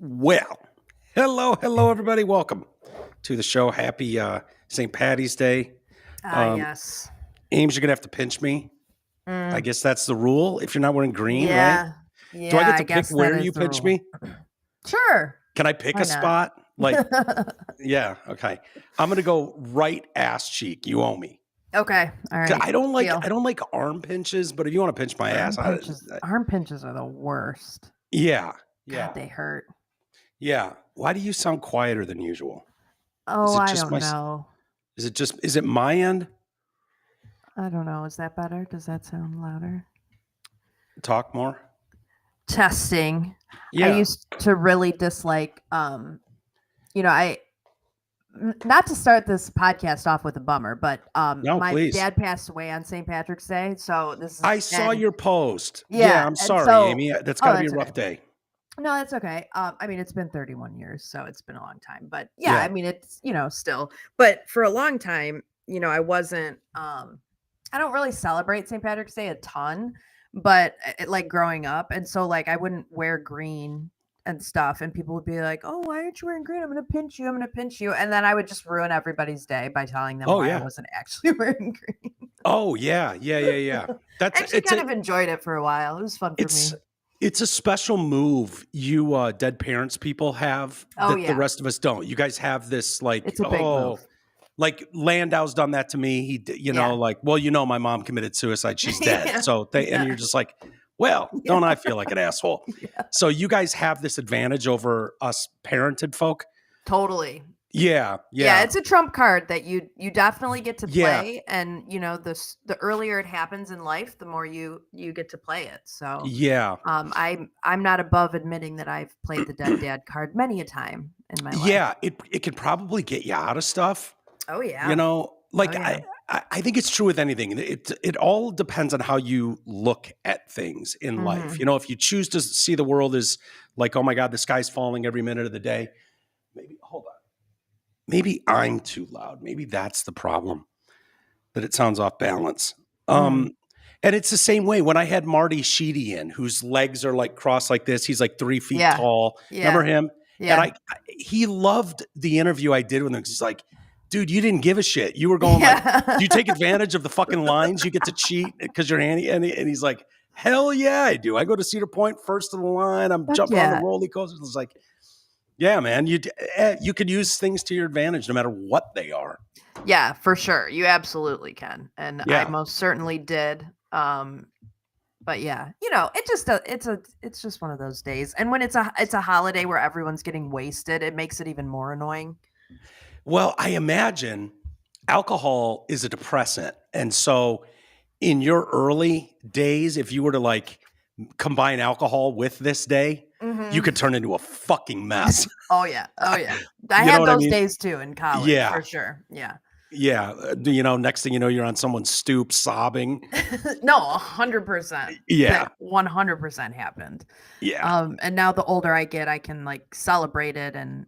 Well, hello, everybody. Welcome to the show. Happy St. Patty's Day. Yes. Ames, you're going to have to pinch me. I guess that's the rule if you're not wearing green, right? Yeah. Do I get to pick guess where that you is the pinch rule. me? Sure. Can I pick Why a not? spot? Like, yeah, okay. I'm going to go right ass cheek. You owe me. Okay. All right. I don't Deal. like arm pinches, but if you want to pinch my ass, Arm pinches are the worst. yeah. God, they hurt. Yeah. Why do you sound quieter than usual? Oh, I don't know. Is it my end? I don't know. Is that better? Does that sound louder? Talk more. Testing. Yeah. I used to really dislike, not to start this podcast off with a bummer, but my please. dad passed away on St. Patrick's Day, so this is. I saw your post. Yeah, I'm sorry, Amy. That's got to be a rough day. No, that's okay. It's been 31 years, so it's been a long time. But yeah, it's, still. But for a long time, I wasn't, I don't really celebrate St. Patrick's Day a ton, but like growing up. And so like I wouldn't wear green and stuff. And people would be like, oh, why aren't you wearing green? I'm going to pinch you. I'm going to pinch you. And then I would just ruin everybody's day by telling them why I wasn't actually wearing green. Oh, yeah. That's actually kind of enjoyed it for a while. It was fun for me. It's a special move you dead parents people have that the rest of us don't. You guys have this like, it's a big move. Like Landau's done that to me. He, my mom committed suicide. She's dead. So and you're just like, well, don't I feel like an asshole? Yeah. So you guys have this advantage over us parented folk. Totally. Yeah. It's a trump card that you definitely get to play, and the earlier it happens in life, the more you get to play it. So I'm not above admitting that I've played the dead dad card many a time in my life. Yeah, it could probably get you out of stuff. Oh yeah. I think it's true with anything. It all depends on how you look at things in life. If you choose to see the world as like, oh my God, the sky's falling every minute of the day. Maybe I'm too loud. Maybe that's the problem, that it sounds off balance. And it's the same way when I had Marty Sheedy in, whose legs are like crossed like this. He's like 3 feet tall. Yeah. Remember him? Yeah. And he loved the interview I did with him. He's like, dude, you didn't give a shit. You were going like, do you take advantage of the fucking lines? You get to cheat because you're handy. And he's like, hell yeah, I do. I go to Cedar Point first of the line. I'm jumping on the roller coaster. It's like, yeah, man, you could use things to your advantage no matter what they are. Yeah, for sure. You absolutely can. And I most certainly did. But yeah, it's just one of those days. And when it's a holiday where everyone's getting wasted, it makes it even more annoying. Well, I imagine alcohol is a depressant. And so in your early days, if you were to like combine alcohol with this day, you could turn into a fucking mess. Oh yeah. I had those days too in college. Yeah, for sure. Yeah. Yeah. Next thing you know, you're on someone's stoop sobbing. No, 100%. Yeah. 100% happened. Yeah. And now the older I get, I can like celebrate it and,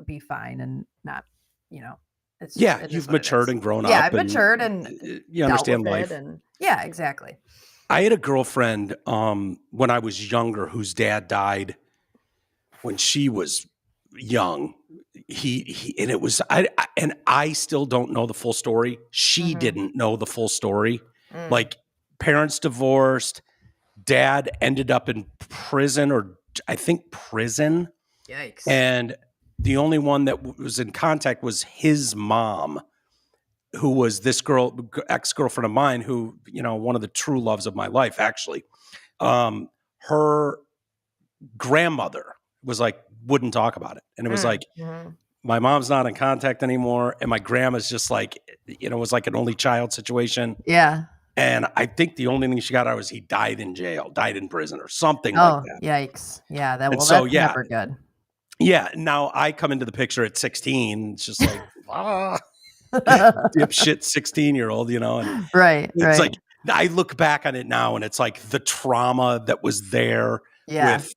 be fine and not, you've matured and grown up. Yeah, I've matured and you understand life. Yeah, exactly. I had a girlfriend when I was younger whose dad died when she was young. I still don't know the full story. She didn't know the full story. Like parents divorced, dad ended up in prison, or I think prison. Yikes. And the only one that was in contact was his mom, who was this ex-girlfriend of mine, who, one of the true loves of my life, actually. Her grandmother was like, wouldn't talk about it. And it was like, my mom's not in contact anymore. And my grandma's just like, it was like an only child situation. Yeah. And I think the only thing she got out was he died in jail, died in prison or something like that. Yikes. Yeah. That's never good. Yeah. Now I come into the picture at 16. It's just like, dipshit 16-year-old, and right. It's like I look back on it now, and it's like the trauma that was there with,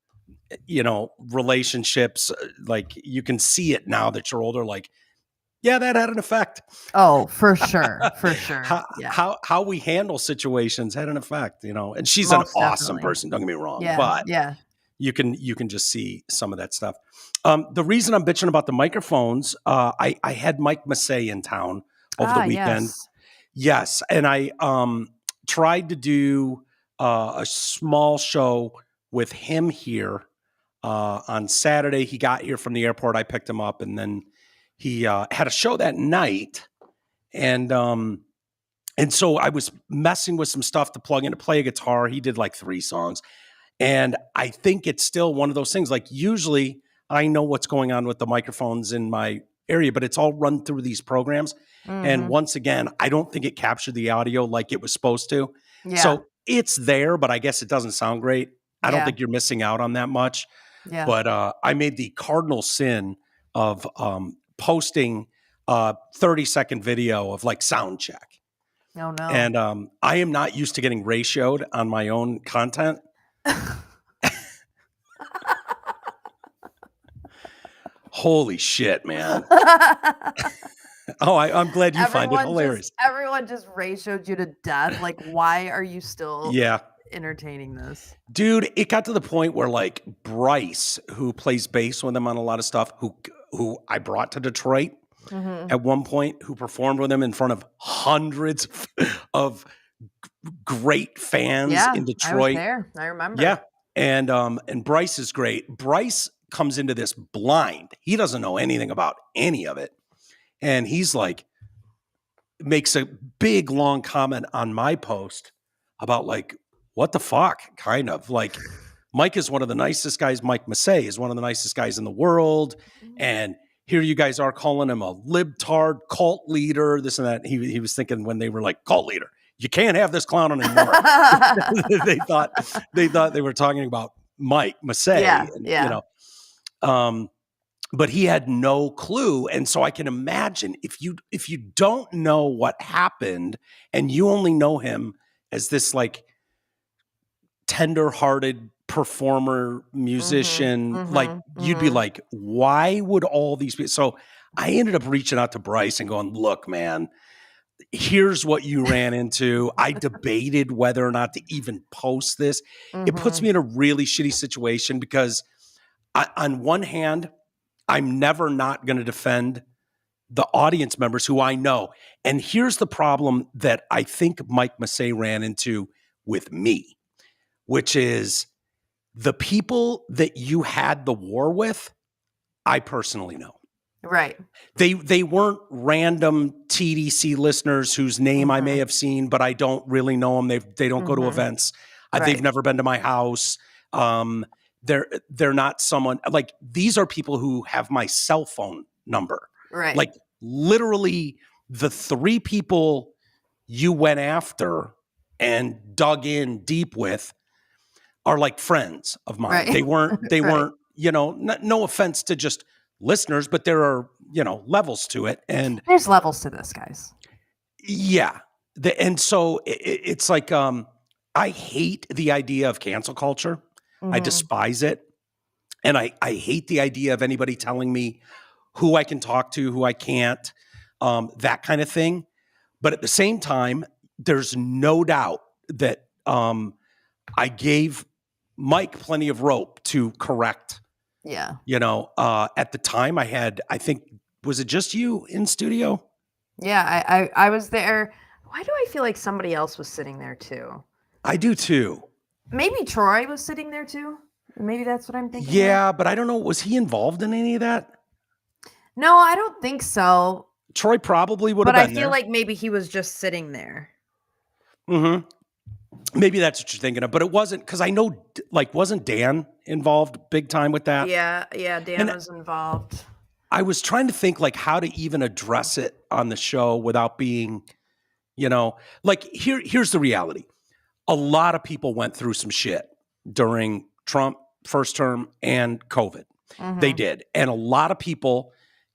relationships. Like you can see it now that you're older. Like, yeah, that had an effect. Oh, for sure, for sure. How we handle situations had an effect, And she's an awesome person. Don't get me wrong, but you can just see some of that stuff. The reason I'm bitching about the microphones, I had Mike Massey in town over the weekend. Yes. And I tried to do a small show with him here on Saturday. He got here from the airport. I picked him up, and then he had a show that night. And so I was messing with some stuff to plug in to play a guitar. He did like 3 songs. And I think it's still one of those things, like usually I know what's going on with the microphones in my area, but it's all run through these programs. And once again, I don't think it captured the audio like it was supposed to. Yeah. So it's there, but I guess it doesn't sound great. I don't think you're missing out on that much. Yeah. But I made the cardinal sin of posting a 30-second video of like sound check. Oh, no. And I am not used to getting ratioed on my own content. Holy shit, man. I'm glad you find it hilarious. Everyone just ratioed you to death. Like, why are you still entertaining this? Dude, it got to the point where like Bryce, who plays bass with him on a lot of stuff, who I brought to Detroit at one point, who performed with him in front of hundreds of great fans in Detroit. I was there. I remember. Yeah. And Bryce is great. Bryce comes into this blind. He doesn't know anything about any of it. And he's like, makes a big, long comment on my post about like, what the fuck? Kind of like, Mike is one of the nicest guys. Mike Massey is one of the nicest guys in the world. And here you guys are calling him a libtard cult leader, this and that. He was thinking when they were like, cult leader, you can't have this clown anymore. They thought they were talking about Mike Massey. You know, but he had no clue. And so I can imagine if you don't know what happened and you only know him as this like tender-hearted performer, musician, like you'd be like, why would all these people? So I ended up reaching out to Bryce and going, look, man, here's what you ran into. I debated whether or not to even post this. It puts me in a really shitty situation because on one hand, I'm never not going to defend the audience members who I know. And here's the problem that I think Mike Massey ran into with me, which is the people that you had the war with, I personally know. Right. They weren't random TDC listeners whose name I may have seen, but I don't really know them. They don't go to events. They've never been to my house. They're not someone like these are people who have my cell phone number. Right. Like literally the 3 people you went after and dug in deep with are like friends of mine. Right. They weren't, you know, no offense to just listeners, but there are, you know, levels to it. And there's levels to this, guys. Yeah. And so it's like, I hate the idea of cancel culture. I despise it. And I hate the idea of anybody telling me who I can talk to, who I can't, that kind of thing. But at the same time, there's no doubt that I gave Mike plenty of rope to correct. Yeah. You know, at the time I think, was it just you in studio? Yeah, I was there. Why do I feel like somebody else was sitting there too? I do too. Maybe Troy was sitting there too. Maybe that's what I'm thinking. Yeah, but I don't know. Was he involved in any of that? No, I don't think so. Troy probably would have been there. But I feel like maybe he was just sitting there. Maybe that's what you're thinking of. But it wasn't, because I know, like, wasn't Dan involved big time with that? Yeah, Dan was involved. I was trying to think, like, how to even address it on the show without being, you know, like, here's the reality. A lot of people went through some shit during Trump first term and COVID. They did. And a lot of people,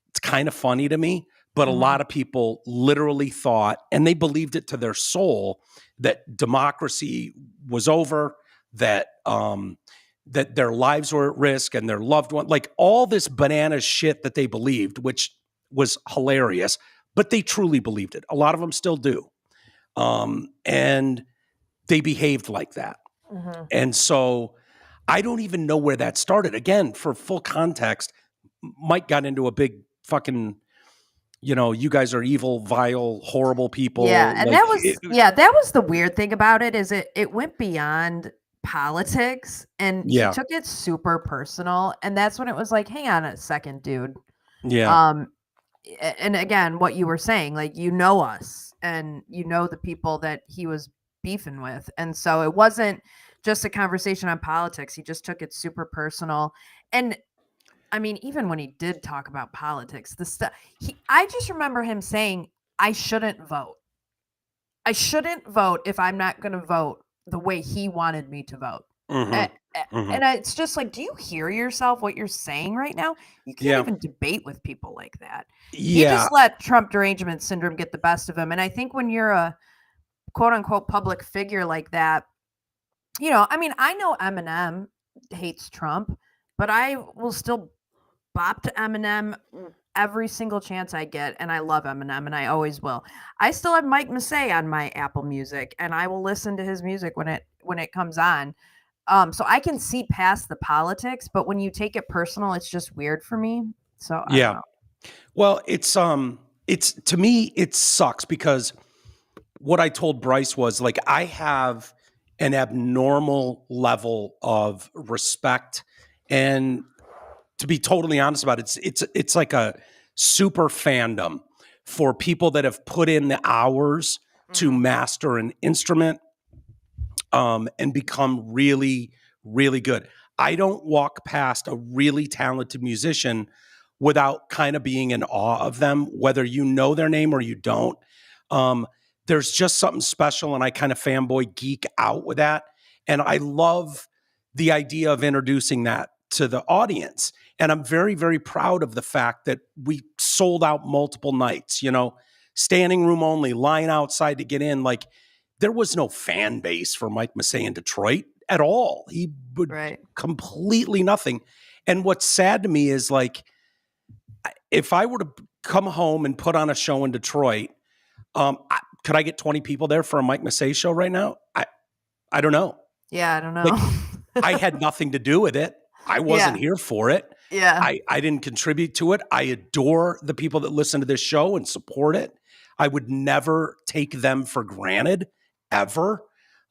it's kind of funny to me, but a lot of people literally thought, and they believed it to their soul, that democracy was over, that that their lives were at risk and their loved one, like all this banana shit that they believed, which was hilarious, but they truly believed it. A lot of them still do. And they behaved like that. And so I don't even know where that started. Again, for full context, Mike got into a big fucking, you guys are evil, vile, horrible people. Yeah, and that was the weird thing about it is it went beyond politics and he took it super personal, and that's when it was like, hang on a second, dude. Yeah. And again, what you were saying, like, us and the people that he was beefing with. And so it wasn't just a conversation on politics. He just took it super personal. And I mean, even when he did talk about politics, I just remember him saying, I shouldn't vote. I shouldn't vote if I'm not going to vote the way he wanted me to vote. And it's just like, do you hear yourself, what you're saying right now? You can't even debate with people like that. He just let Trump derangement syndrome get the best of him. And I think when you're a quote unquote public figure like that, I mean, I know Eminem hates Trump, but I will still bop to Eminem every single chance I get, and I love Eminem, and I always will. I still have Mike Massey on my Apple Music, and I will listen to his music when it comes on. So I can see past the politics, but when you take it personal, it's just weird for me. So I don't know. Well, it's to me it sucks because what I told Bryce was like I have an abnormal level of respect, and to be totally honest about it, it's like a super fandom for people that have put in the hours to master an instrument and become really, really good. I don't walk past a really talented musician without kind of being in awe of them, whether you know their name or you don't. There's just something special, and I kind of fanboy geek out with that. And I love the idea of introducing that to the audience. And I'm very, very proud of the fact that we sold out multiple nights, standing room only, line outside to get in. Like, there was no fan base for Mike Massey in Detroit at all. He would completely nothing. And what's sad to me is, like, if I were to come home and put on a show in Detroit, could I get 20 people there for a Mike Massey show right now? I don't know. Yeah, I don't know. Like, I had nothing to do with it. I wasn't here for it. Yeah. I didn't contribute to it. I adore the people that listen to this show and support it. I would never take them for granted, ever.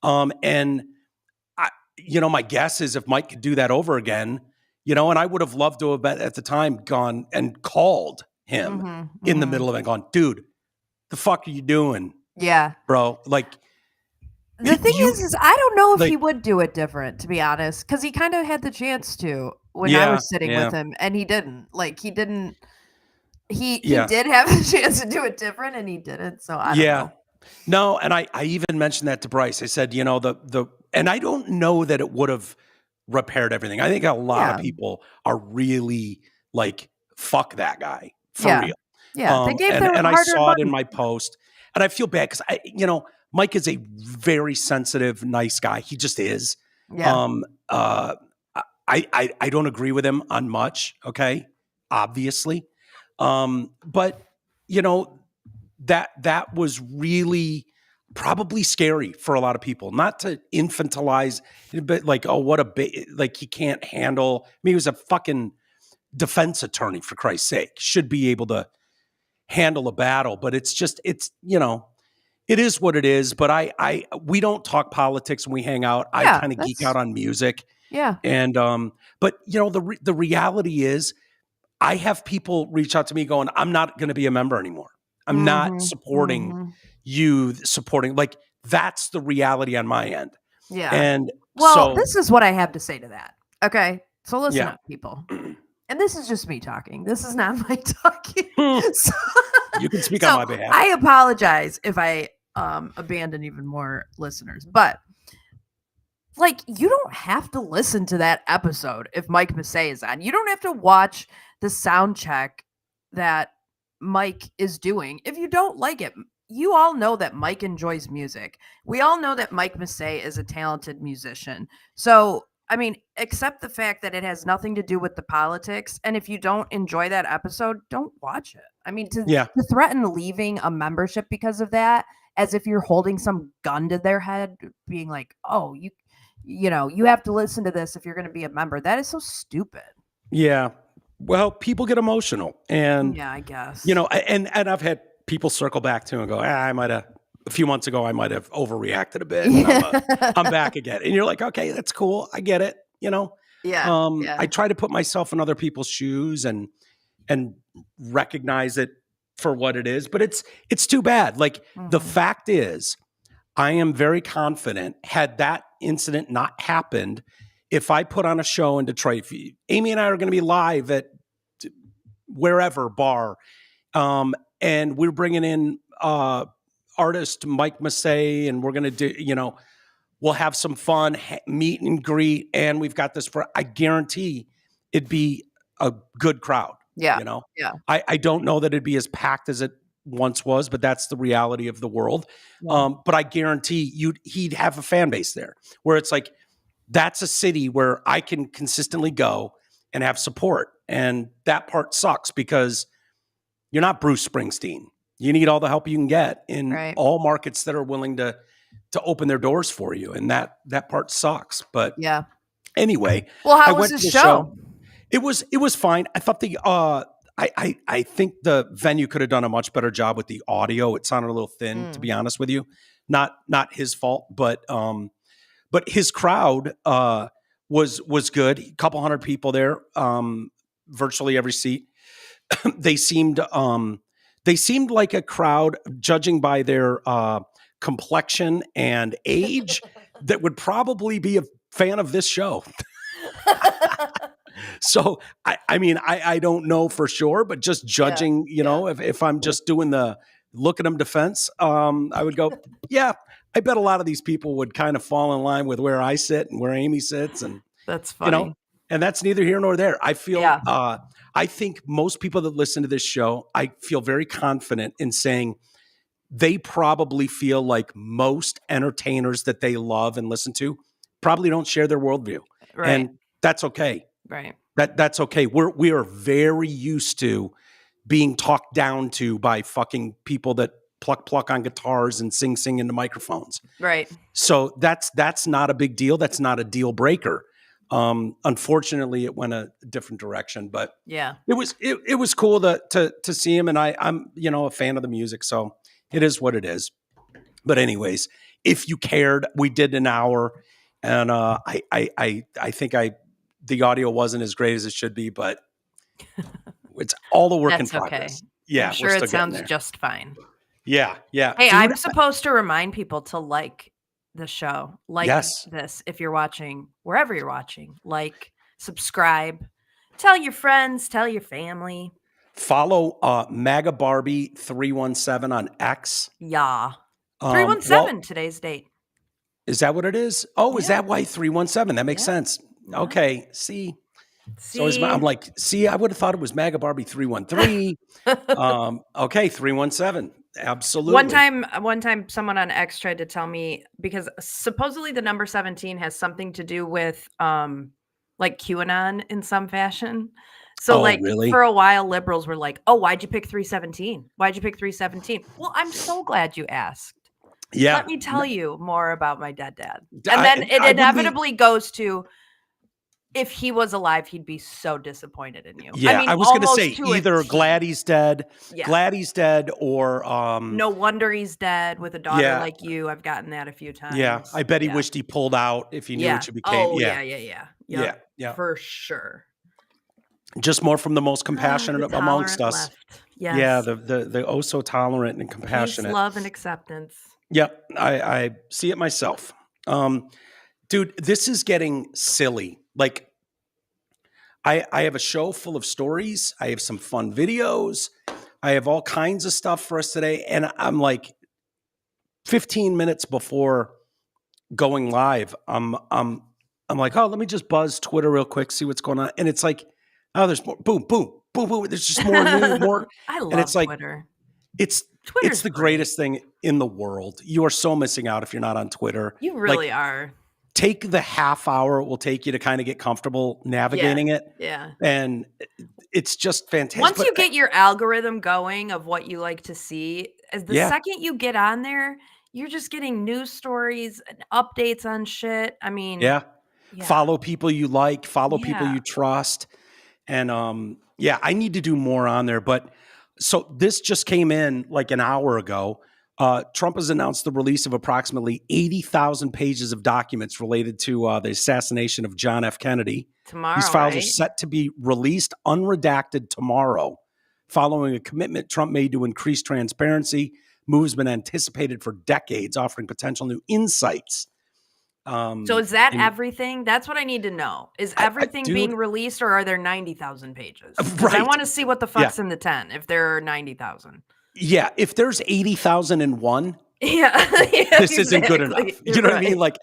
And my guess is if Mike could do that over again, and I would have loved to have at the time gone and called him in the middle of it, gone, dude, the fuck are you doing? Yeah. Bro, like, the thing is I don't know if he would do it different, to be honest, because he kind of had the chance to when I was sitting with him, and he didn't. Like, he didn't. He did have a chance to do it different, and he didn't. So I don't know. No, and I even mentioned that to Bryce. I said, and I don't know that it would have repaired everything. I think a lot of people are really like, fuck that guy for real. Yeah, they gave their and I saw it in my post, and I feel bad because Mike is a very sensitive, nice guy. He just is. Yeah. I don't agree with him on much. Okay, obviously, but that was really probably scary for a lot of people. Not to infantilize, but like, oh, what like he can't handle. I mean, he was a fucking defense attorney, for Christ's sake. Should be able to handle a battle, but it's it is what it is. But we don't talk politics when we hang out. I kind of geek out on music. Yeah. And but the reality is, I have people reach out to me going, I'm not going to be a member anymore. I'm not supporting you supporting. Like, that's the reality on my end. Yeah. And this is what I have to say to that. Okay. So listen up, people. And this is just me talking. This is not Mike talking. So, you can speak on my behalf. I apologize if I abandon even more listeners, but like, you don't have to listen to that episode if Mike Massey is on. You don't have to watch the sound check that Mike is doing if you don't like it. You all know that Mike enjoys music. We all know that Mike Massey is a talented musician. So, I mean, accept the fact that it has nothing to do with the politics. And if you don't enjoy that episode, don't watch it. I mean, to threaten leaving a membership because of that, as if you're holding some gun to their head, being like, oh, you have to listen to this if you're going to be a member. That is so stupid. Yeah. Well, people get emotional, and yeah, I guess, and I've had people circle back to and go, a few months ago, I might have overreacted a bit. And I'm back again. And you're like, okay, that's cool. I get it. Yeah. I try to put myself in other people's shoes and recognize it for what it is, but it's too bad. Like the fact is, I am very confident had that incident not happened, if I put on a show in Detroit, Amy and I are going to be live at wherever bar, and we're bringing in artist Mike Massey, and we're going to do, we'll have some fun, meet and greet, and we've got this. I guarantee it'd be a good crowd. Yeah. Yeah. I don't know that it'd be as packed as it once was, but that's the reality of the world. Yeah. But I guarantee he'd have a fan base there where it's like, that's a city where I can consistently go and have support. And that part sucks because you're not Bruce Springsteen. You need all the help you can get in all markets that are willing to open their doors for you. And that part sucks. But yeah. Anyway, well, how was the show? It was fine. I thought I think the venue could have done a much better job with the audio. It sounded a little thin, to be honest with you. Not his fault, but his crowd was good. A couple hundred people there, virtually every seat. They seemed like a crowd, judging by their complexion and age, that would probably be a fan of this show. So, I don't know for sure, but just judging, if I'm just doing the look at them defense, I would go, yeah, I bet a lot of these people would kind of fall in line with where I sit and where Amy sits. And that's funny. And that's neither here nor there. I feel, I think most people that listen to this show, I feel very confident in saying they probably feel like most entertainers that they love and listen to probably don't share their worldview. Right. And that's okay. Right. That's okay. We are very used to being talked down to by fucking people that pluck on guitars and sing into microphones. Right. So that's not a big deal. That's not a deal breaker. Unfortunately, it went a different direction, but yeah, it was cool to see him, and I'm a fan of the music, so it is what it is. But anyways, if you cared, we did an hour, and I think the audio wasn't as great as it should be, but it's all the work in progress. Okay. Yeah, I'm sure it sounds just fine. Yeah. Hey, I'm supposed to remind people to like the show, this, if you're watching, wherever you're watching, subscribe, tell your friends, tell your family. Follow MAGA Barbie 317 on X. Yeah. 317, today's date. Is that what it is? Oh, is that why 317? That makes sense. Yeah. Okay. See? So I'm like, I would have thought it was MAGA Barbie 313. Okay, 317. Absolutely. One time someone on X tried to tell me, because supposedly the number 17 has something to do with QAnon in some fashion. So really? For a while liberals were like, "Oh, why'd you pick 317? Why'd you pick 317?" Well, I'm so glad you asked. Yeah. Let me tell you more about my dead dad. And then it inevitably goes to, if he was alive, he'd be so disappointed in you. Yeah, I was going to say either glad he's dead, or no wonder he's dead with a daughter like you. I've gotten that a few times. Yeah, I bet he wished he pulled out if he knew what you became. Oh, yeah, for sure. Just more from the most compassionate amongst us. Left. Yes. Yeah, the oh so tolerant and compassionate. Peace, love, and acceptance. Yep, I see it myself. Dude, this is getting silly. Like, I have a show full of stories. I have some fun videos. I have all kinds of stuff for us today. And I'm like 15 minutes before going live, I'm like, oh, let me just buzz Twitter real quick, see what's going on. And it's like, oh, there's more, boom, boom, boom, boom. There's just more and more. I love and it's like, Twitter. It's the greatest thing in the world. You are so missing out if you're not on Twitter. You really are. Take the half hour it will take you to kind of get comfortable navigating it. Yeah. And it's just fantastic. Once you get your algorithm going of what you like to see, as the second you get on there, you're just getting news stories and updates on shit. I mean, yeah. Follow people you like, follow people Yeah. you trust. And I need to do more on there. But so this just came in like an hour ago. Trump has announced the release of approximately 80,000 pages of documents related to the assassination of John F. Kennedy. Tomorrow, These files are right? set to be released unredacted tomorrow, following a commitment Trump made to increase transparency. Move has been anticipated for decades, offering potential new insights. So is that everything? That's what I need to know. Is everything being released, or are there 90,000 pages? Because I want to see what the fuck's in the 10 if there are 90,000. Yeah, if there's 80,001, this isn't good enough. You know what I mean? Like,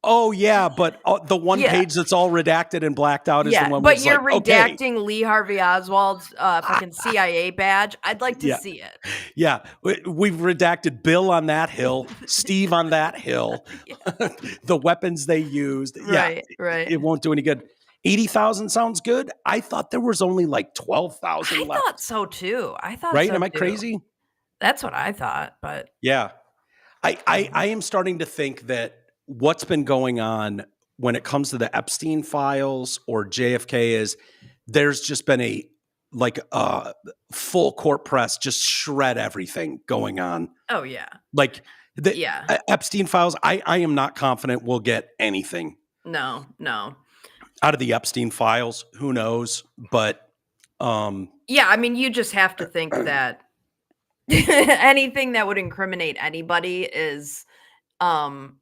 oh yeah, but the one page that's all redacted and blacked out is the one. But you're redacting Lee Harvey Oswald's fucking CIA badge. I'd like to see it. Yeah, we've redacted Bill on that hill, Steve on that hill, the weapons they used. Right. It won't do any good. 80,000 sounds good. I thought there was only like 12,000 left. I thought so too. Right? Am I crazy? That's what I thought, but yeah. I am starting to think that what's been going on when it comes to the Epstein files or JFK is there's just been a full court press, just shred everything going on. Oh yeah. Like Epstein files, I am not confident we'll get anything. No. Out of the Epstein files, who knows? But I mean, you just have to think that anything that would incriminate anybody is long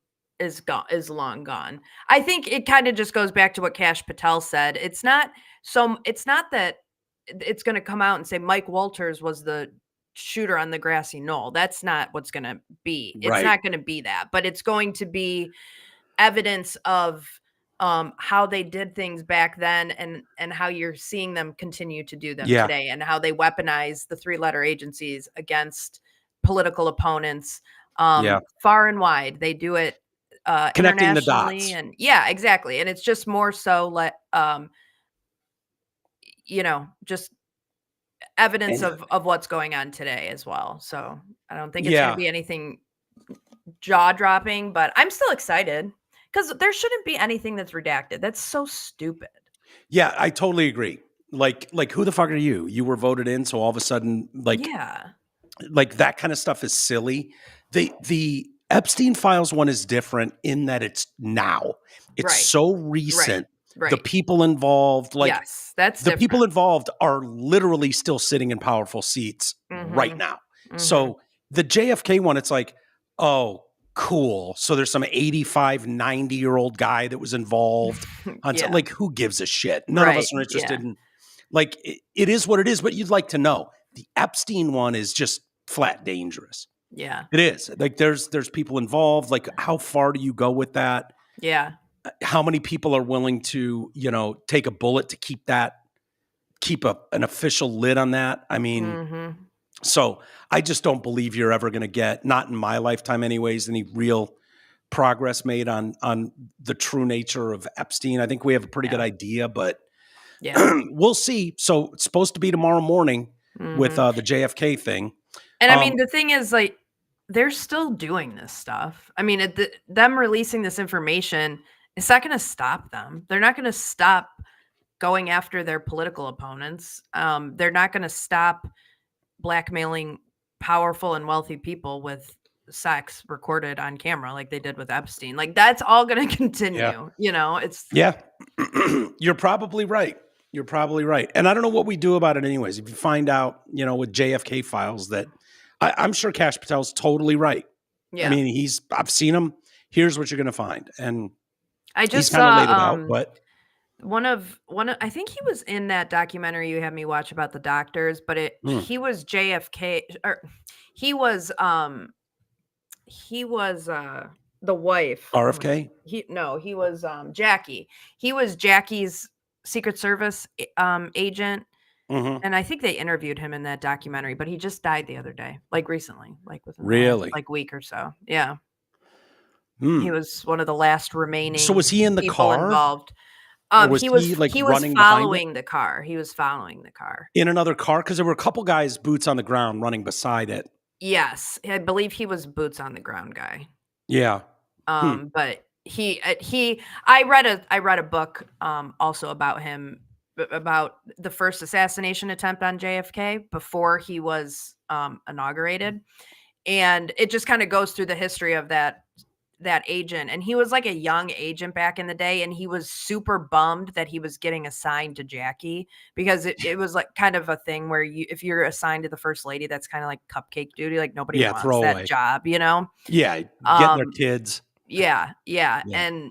gone. I think it kind of just goes back to what Kash Patel said. It's not that it's going to come out and say Mike Walters was the shooter on the grassy knoll. That's not what's going to be. It's not going to be that, but it's going to be evidence of how they did things back then and how you're seeing them continue to do them today, and how they weaponize the three-letter agencies against political opponents far and wide. They do it connecting the dots. And exactly. And it's just more so just evidence of what's going on today as well. So I don't think it's going to be anything jaw-dropping, but I'm still excited. Because there shouldn't be anything that's redacted. That's so stupid. Yeah, I totally agree. Like who the fuck are you? You were voted in, so all of a sudden, like that kind of stuff is silly. The Epstein files one is different in that it's now. It's so recent. Right. The people involved, that's the people involved are literally still sitting in powerful seats right now. Mm-hmm. So the JFK one, it's like, oh, cool. So there's some 85, 90-year-old guy that was involved. Like, who gives a shit? None of us are interested in, like, it is what it is, but you'd like to know. The Epstein one is just flat dangerous. Yeah. It is. Like, there's people involved. Like, how far do you go with that? Yeah. How many people are willing to, take a bullet to keep an official lid on that? I mean, so I just don't believe you're ever going to get, not in my lifetime anyways, any real progress made on the true nature of Epstein. I think we have a pretty good idea, but we'll see. So it's supposed to be tomorrow morning with the JFK thing. And I mean, the thing is, like, they're still doing this stuff. I mean, them releasing this information, it's not going to stop them. They're not going to stop going after their political opponents. They're not going to stop blackmailing powerful and wealthy people with sex recorded on camera like they did with Epstein. Like, that's all going to continue. It's You're probably right. And I don't know what we do about it anyways. If you find out, with JFK files that I'm sure Kash Patel's totally right. Yeah. I mean, I've seen him. Here's what you're going to find. And I just he's kind of laid it saw out, but one of I think he was in that documentary you had me watch about the doctors, but he was JFK, or he was the wife. RFK? He was Jackie. He was Jackie's Secret Service agent. Mm-hmm. And I think they interviewed him in that documentary, but he just died the other day, like recently, like within the last, week or so. Yeah. He was one of the last remaining. So was he in the car involved? He was following the car. He was following the car in another car, because there were a couple guys boots on the ground running beside it. Yes, I believe he was boots on the ground guy. Yeah. But I read a book also about him, about the first assassination attempt on JFK before he was inaugurated, and it just kind of goes through the history of that agent. And he was like a young agent back in the day, and he was super bummed that he was getting assigned to Jackie, because it was like kind of a thing where if you're assigned to the first lady, that's kind of like cupcake duty, like nobody Yeah, wants that throwaway. job, you know. Yeah, getting their kids. Yeah, Yeah. and,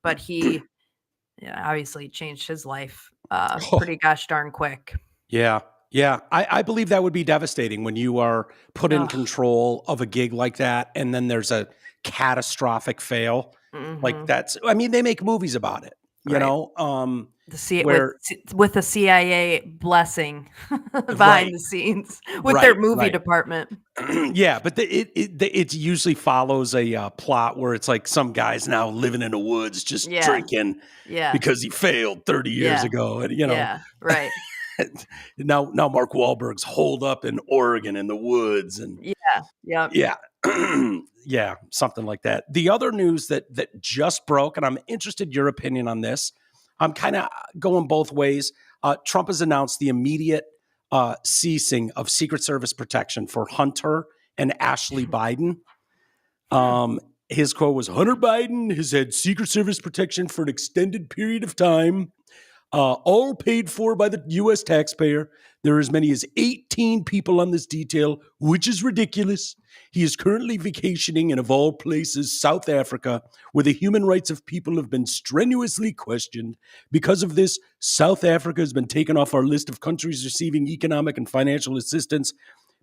but he obviously changed his life, Oh, pretty gosh darn quick. yeah. Yeah. I believe that would be devastating when you are put in Ugh. control of a gig like that and then there's a catastrophic fail. Like Mhm. I mean, they make movies about it, Right. where With the CIA blessing behind right, the scenes with their right, movie right. department. Yeah, but it usually follows a plot where it's like some guy's now living in the woods just Yeah. drinking Yeah. because he failed 30 years Yeah. ago, and Yeah. Right. now Mark Wahlberg's holed up in Oregon in the woods, and Yeah. Yep. yeah, yeah, something like that. The other news that just broke, and I'm interested in your opinion on this. I'm kind of going both ways. Trump has announced the immediate ceasing of Secret Service protection for Hunter and Ashley Biden. His quote was, "Hunter Biden has had Secret Service protection for an extended period of time, all paid for by the U.S. taxpayer. There are as many as 18 people on this detail, which is ridiculous. He is currently vacationing in, of all places, South Africa, where the human rights of people have been strenuously questioned. Because of this, South Africa has been taken off our list of countries receiving economic and financial assistance.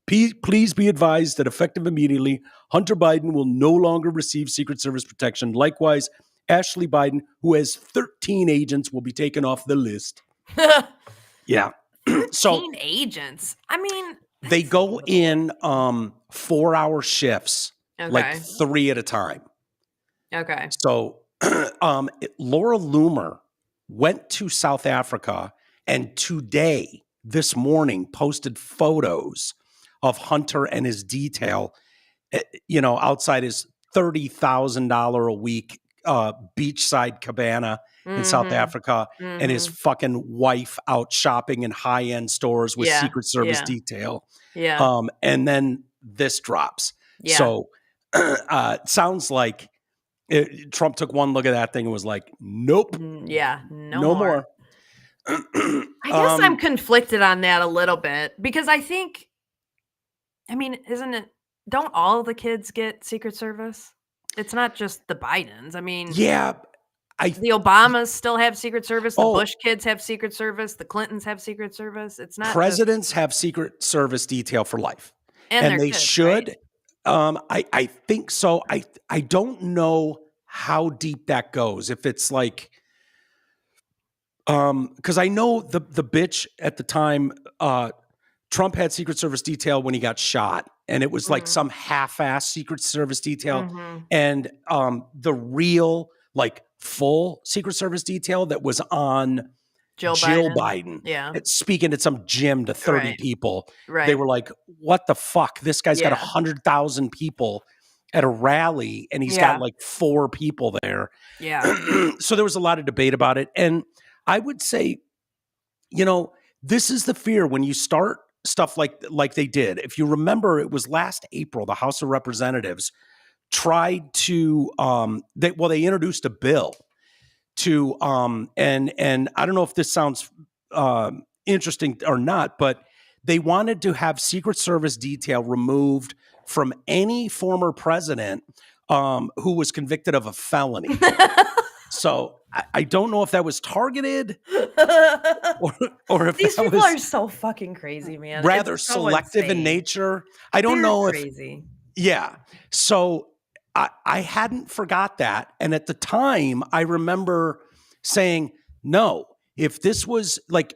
Please be advised that effective immediately, Hunter Biden will no longer receive Secret Service protection. Likewise, Ashley Biden, who has 13 agents, will be taken off the list." Yeah. 13 So agents. I mean, they that's go a in 4-hour shifts, like Okay. 3 at a time. Okay. So Laura Loomer went to South Africa and today, this morning, posted photos of Hunter and his detail, outside his $30,000 a week beachside cabana in South Mhm. Africa, and his Mhm. fucking wife out shopping in high-end stores with Yeah. Secret Service Yeah. detail. Yeah. And then this drops. Yeah. So sounds like Trump took one look at that thing and was like, "Nope, Yeah. No no more. more." I guess I'm conflicted on that a little bit, because I mean, don't all the kids get Secret Service? It's not just the Bidens. I mean, Yeah, the Obamas still have Secret Service, the oh, Bush kids have Secret Service, the Clintons have Secret Service. It's not just presidents have Secret Service detail for life, and and their they kids, right? should. I think so. I don't know how deep that goes. If it's like, because I know the bitch at the time, Trump had Secret Service detail when he got shot, and it was like Mhm. some half-ass Secret Service detail, Mhm. and the real, like, full Secret Service detail that was on Jill Jill Biden. Biden, Yeah. speaking at some gym to 30 Right. people. They Right. were like, "What the fuck? This guy's got Yeah. 100,000 people at a rally, and he's got Yeah. like 4 people there." Yeah. So there was a lot of debate about it, and I would say, this is the fear when you start stuff like they did. If you remember, it was last April, the House of Representatives tried to they introduced a bill to and I don't know if this sounds interesting or not, but they wanted to have Secret Service detail removed from any former president who was convicted of a felony. So I don't know if that was targeted or if These that people was are so fucking crazy, man. rather It's so selective in insane. nature. I don't They're know if, crazy. yeah. So I hadn't forgot that. And at the time, I remember saying, no, if this was like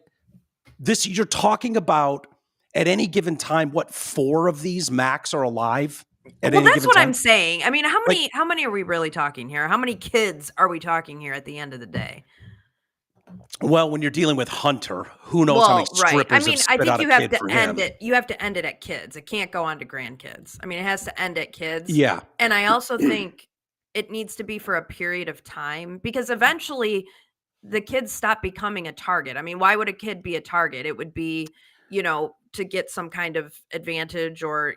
this, you're talking about at any given time, what, 4 of these max are alive at Well, any that's given what I'm time? saying. I mean, Like, how many are we really talking here? How many kids are we talking here at the end of the day? Well, when you're dealing with Hunter, who knows how many strippers have I spit think out a you have kid to for end him. it. You have to end it at kids. It can't go on to grandkids. I mean, it has to end at kids. Yeah. And I also think it needs to be for a period of time, because eventually the kids stop becoming a target. I mean, why would a kid be a target? It would be, to get some kind of advantage, or,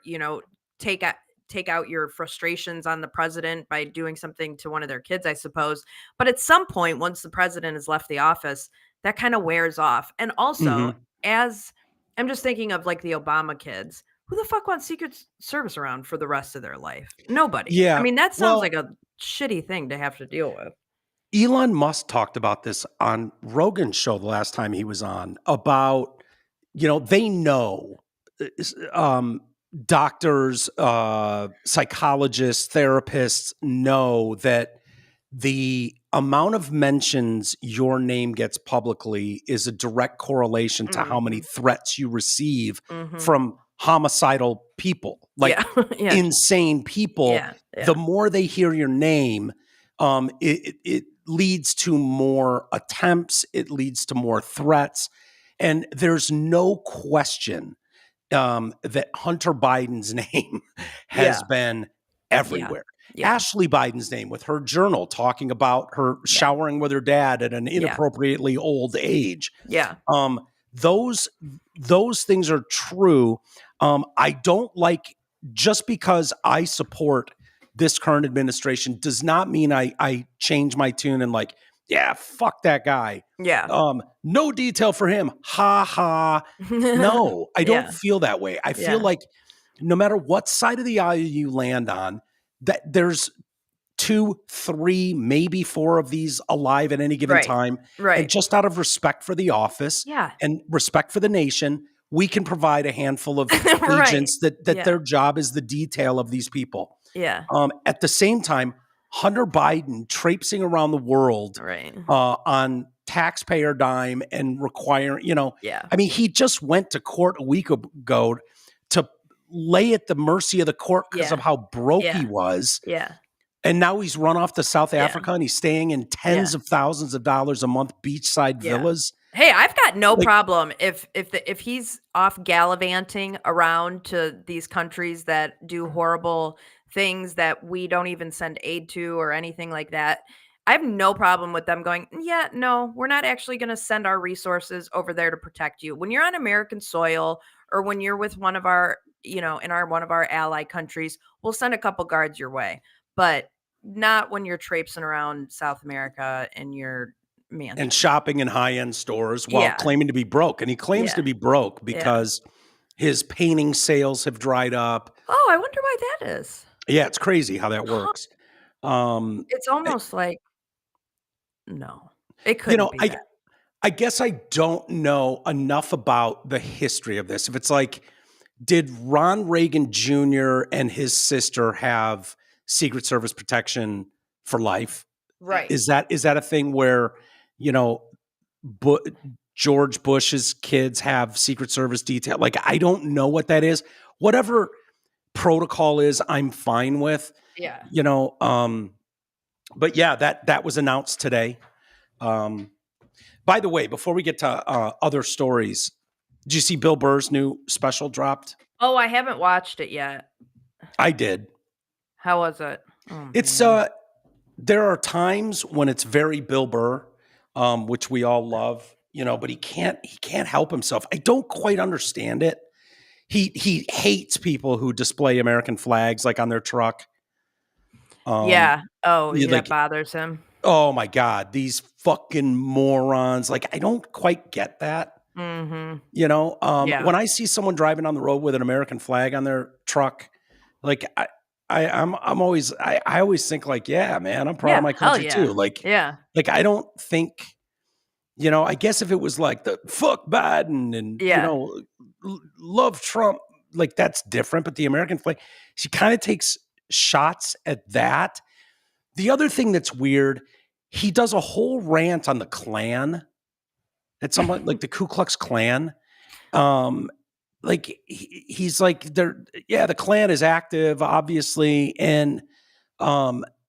take out your frustrations on the president by doing something to one of their kids, I suppose. But at some point, once the president has left the office, that kind of wears off. And also, as I'm just thinking of like the Obama kids, who the fuck wants Secret Service around for the rest of their life? Nobody. Yeah. I mean, that sounds like a shitty thing to have to deal with. Elon Musk talked about this on Rogan's show the last time he was on, about, they know, doctors, psychologists, therapists know that the amount of mentions your name gets publicly is a direct correlation to how many threats you receive from homicidal people, like insane people. The more they hear your name, it leads to more attempts. It leads to more threats. And there's no question that Hunter Biden's name has been everywhere. Ashley Biden's name, with her journal talking about her showering with her dad at an inappropriately old age. Those things are true. I don't like, just because I support this current administration does not mean I change my tune and like, yeah, fuck that guy. No detail for him. Ha ha. No, I don't feel that way. I feel like no matter what side of the aisle you land on, that there's 2, 3, maybe 4 of these alive at any given time. And just out of respect for the office and respect for the nation, we can provide a handful of agents that their job is the detail of these people. At the same time, Hunter Biden traipsing around the world on taxpayer dime and requiring, I mean, he just went to court a week ago to lay at the mercy of the court because of how broke he was. And now he's run off to South Africa and he's staying in tens of thousands of dollars a month beachside villas. Hey, I've got no problem if he's off gallivanting around to these countries that do horrible things that we don't even send aid to or anything like that. I have no problem with them going, yeah, no, we're not actually going to send our resources over there to protect you. When you're on American soil, or when you're with one of our, in one of our ally countries, we'll send a couple guards your way, but not when you're traipsing around South America in your mansion. And shopping in high-end stores while claiming to be broke. And he claims to be broke because his painting sales have dried up. Oh, I wonder why that is. Yeah, it's crazy how that works. It's almost like, no, it couldn't be that. I guess I don't know enough about the history of this. If it's like, did Ron Reagan Jr. and his sister have Secret Service protection for life? Right. Is that a thing where, George Bush's kids have Secret Service detail? Like, I don't know what that is. Whatever protocol is, I'm fine with. Yeah. But yeah, that was announced today. By the way, before we get to other stories, did you see Bill Burr's new special dropped? Oh, I haven't watched it yet. I did. How was it? Oh, it's there are times when it's very Bill Burr, which we all love, but he can't help himself. I don't quite understand it. He hates people who display American flags like on their truck. That bothers him. Oh my God, these fucking morons. Like, I don't quite get that. When I see someone driving on the road with an American flag on their truck, like I always think like, yeah, man, I'm proud of my country too. Like I don't think, I guess if it was like the fuck Biden and, love Trump, like that's different. But the American flag, she kind of takes shots at that. The other thing that's weird, he does a whole rant on the Klan. It's something like the Ku Klux Klan. Like he's like, the Klan is active, obviously, and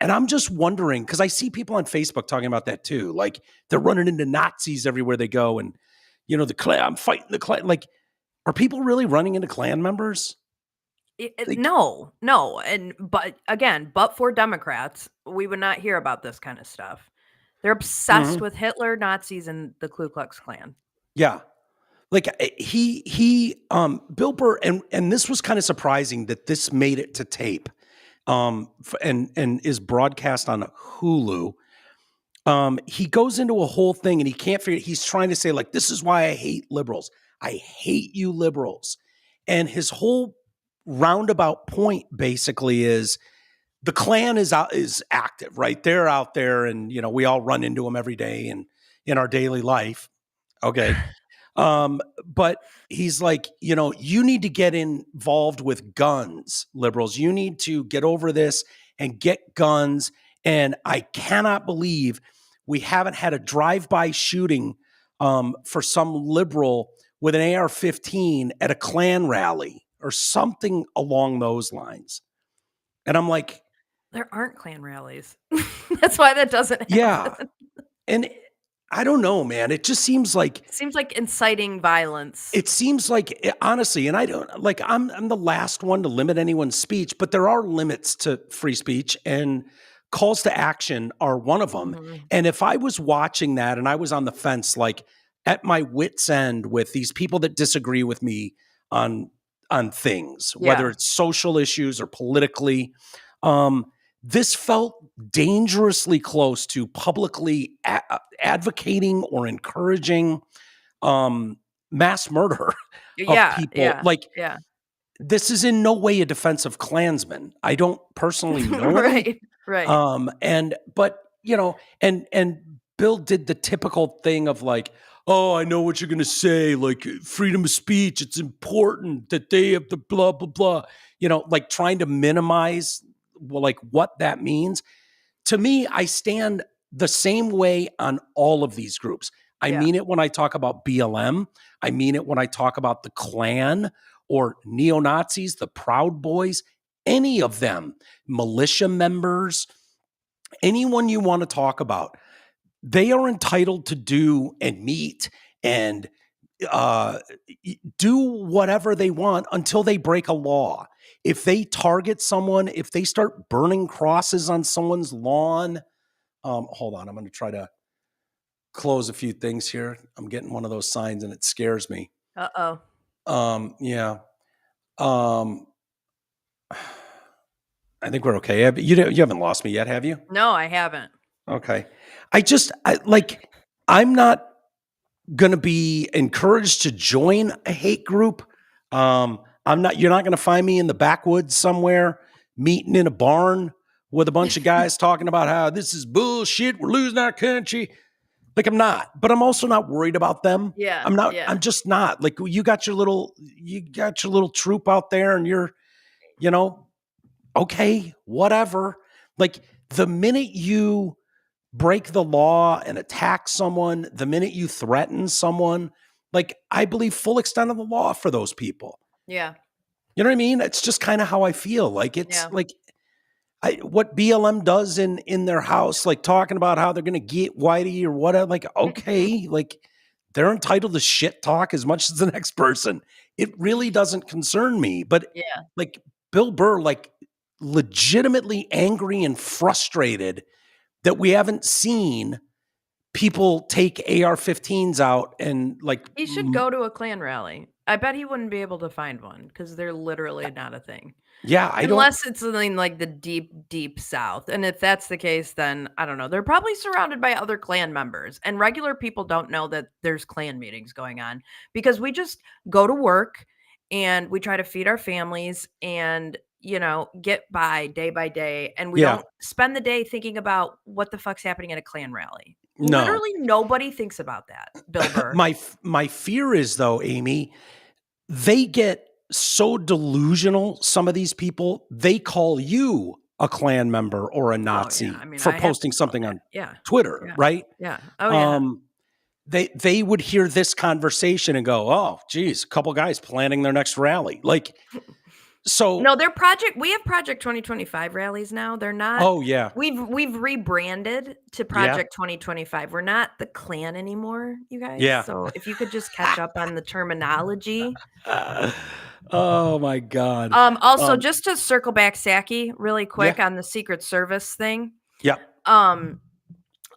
And I'm just wondering, because I see people on Facebook talking about that too. Like they're running into Nazis everywhere they go. And, the Klan, I'm fighting the Klan. Like, are people really running into Klan members? No. But for Democrats, we would not hear about this kind of stuff. They're obsessed with Hitler, Nazis, and the Ku Klux Klan. Yeah. Like Bill Burr, and this was kind of surprising that this made it to tape, and is broadcast on Hulu. He goes into a whole thing and he can't figure it. He's trying to say, like, this is why I hate liberals. I hate you liberals. And his whole roundabout point basically is the Klan is active, right? They're out there and, we all run into them every day and in our daily life. Okay. But he's like, you need to get involved with guns, liberals. You need to get over this and get guns. And I cannot believe we haven't had a drive-by shooting for some liberal with an AR-15 at a Klan rally or something along those lines. And I'm like, there aren't Klan rallies. That's why that doesn't happen. Yeah. And I don't know, man. It just seems like inciting violence. It seems like, honestly, and I don't like, I'm the last one to limit anyone's speech, but there are limits to free speech and calls to action are one of them. Mm-hmm. And if I was watching that and I was on the fence, like at my wit's end with these people that disagree with me on things, whether it's social issues or politically, this felt dangerously close to publicly advocating or encouraging mass murder of people. This is in no way a defense of Klansmen. I don't personally know right. And Bill did the typical thing of like, oh, I know what you're going to say, like freedom of speech. It's important that they have the blah, blah, blah, like trying to minimize like what that means. To me, I stand the same way on all of these groups. I mean it when I talk about BLM. I mean it when I talk about the Klan or neo-Nazis, the Proud Boys, any of them, militia members, anyone you want to talk about. They are entitled to do and meet and do whatever they want until they break a law. If they target someone, if they start burning crosses on someone's lawn, hold on, I'm going to try to close a few things here. I'm getting one of those signs and it scares me. Yeah. I think we're okay. You haven't lost me yet, have you? No, I haven't. Okay. I'm not going to be encouraged to join a hate group. You're not going to find me in the backwoods somewhere meeting in a barn with a bunch of guys talking about how this is bullshit. We're losing our country. Like I'm not, but I'm also not worried about them. Yeah. I'm not, I'm just not like you got your little troop out there and you're, okay, whatever. Like the minute you break the law and attack someone, the minute you threaten someone, like I believe full extent of the law for those people. Yeah. You know what I mean? It's just kind of how I feel. Like it's like what BLM does in their house, like talking about how they're going to get Whitey or whatever. Like, okay, like they're entitled to shit talk as much as the next person. It really doesn't concern me. But like Bill Burr, like legitimately angry and frustrated that we haven't seen people take AR-15s out and like. He should go to a Klan rally. I bet he wouldn't be able to find one because they're literally not a thing. Yeah, unless it's something like the deep, deep South. And if that's the case, then I don't know. They're probably surrounded by other Klan members, and regular people don't know that there's Klan meetings going on because we just go to work and we try to feed our families and get by day, and we don't spend the day thinking about what the fuck's happening at a Klan rally. No. Literally nobody thinks about that, Bill Burr. My fear is, though, Amy, they get so delusional, some of these people, they call you a Klan member or a Nazi for posting something on Twitter, right? Yeah. Oh, yeah. They would hear this conversation and go, oh, geez, a couple guys planning their next rally. Like, So no, we have Project 2025 rallies now. They're not. Oh yeah. We've rebranded to Project 2025. We're not the Klan anymore, you guys. Yeah. So if you could just catch up on the terminology. Oh my God. Also, just to circle back, Saki, really quick on the Secret Service thing. Yeah.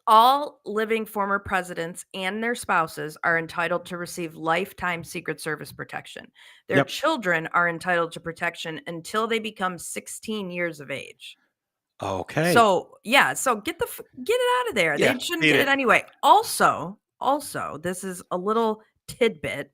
All living former presidents and their spouses are entitled to receive lifetime Secret Service protection. Their children are entitled to protection until they become 16 years of age. Okay. So, yeah, so get it out of there. They shouldn't get it anyway. Also, this is a little tidbit.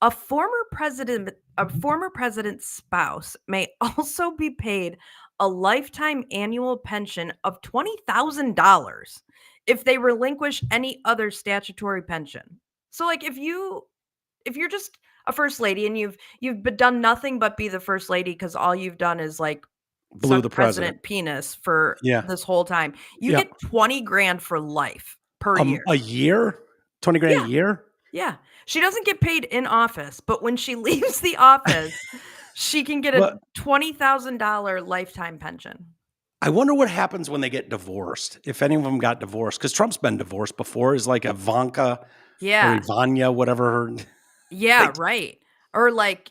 A former president's spouse may also be paid a lifetime annual pension of $20,000 if they relinquish any other statutory pension. So like if you're just a first lady and you've done nothing but be the first lady because all you've done is like blew the president penis for this whole time, you get $20,000 for life per year. A year? $20,000 a year? Yeah. She doesn't get paid in office, but when she leaves the office, she can get a $20,000 lifetime pension. I wonder what happens when they get divorced. If any of them got divorced, because Trump's been divorced before. Is like Ivanka or Ivania, whatever her. Yeah, right. Or like.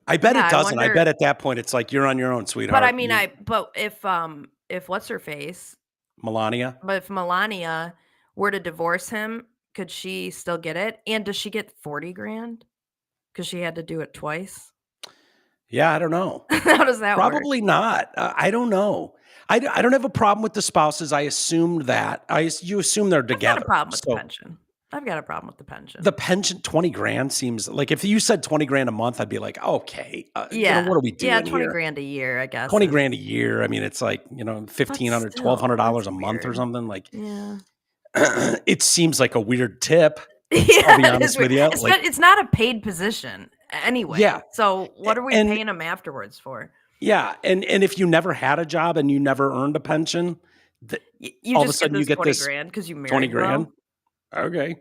I bet it doesn't. I bet at that point it's like you're on your own, sweetheart. But I mean, but if what's her face? Melania. But if Melania were to divorce him, could she still get it? And does she get $40,000 because she had to do it twice? Yeah, I don't know. How does that work? Probably not. I don't know. I don't have a problem with the spouses. I assumed that. You assume they're together. I've got a problem with the pension. I've got a problem with the pension. The pension, $20,000 seems like if you said $20,000 a month, I'd be like, okay, what are we doing? Yeah, $20,000 a year, I guess. $20,000 a year. I mean, it's like $1,500, $1,200 a month or something. Like, it seems like a weird tip. I'll be honest with you. It's not a paid position anyway. Yeah. So what are we paying them afterwards for? Yeah, and if you never had a job and you never earned a pension, all of a sudden you get this $20,000 because you married $20,000. Okay.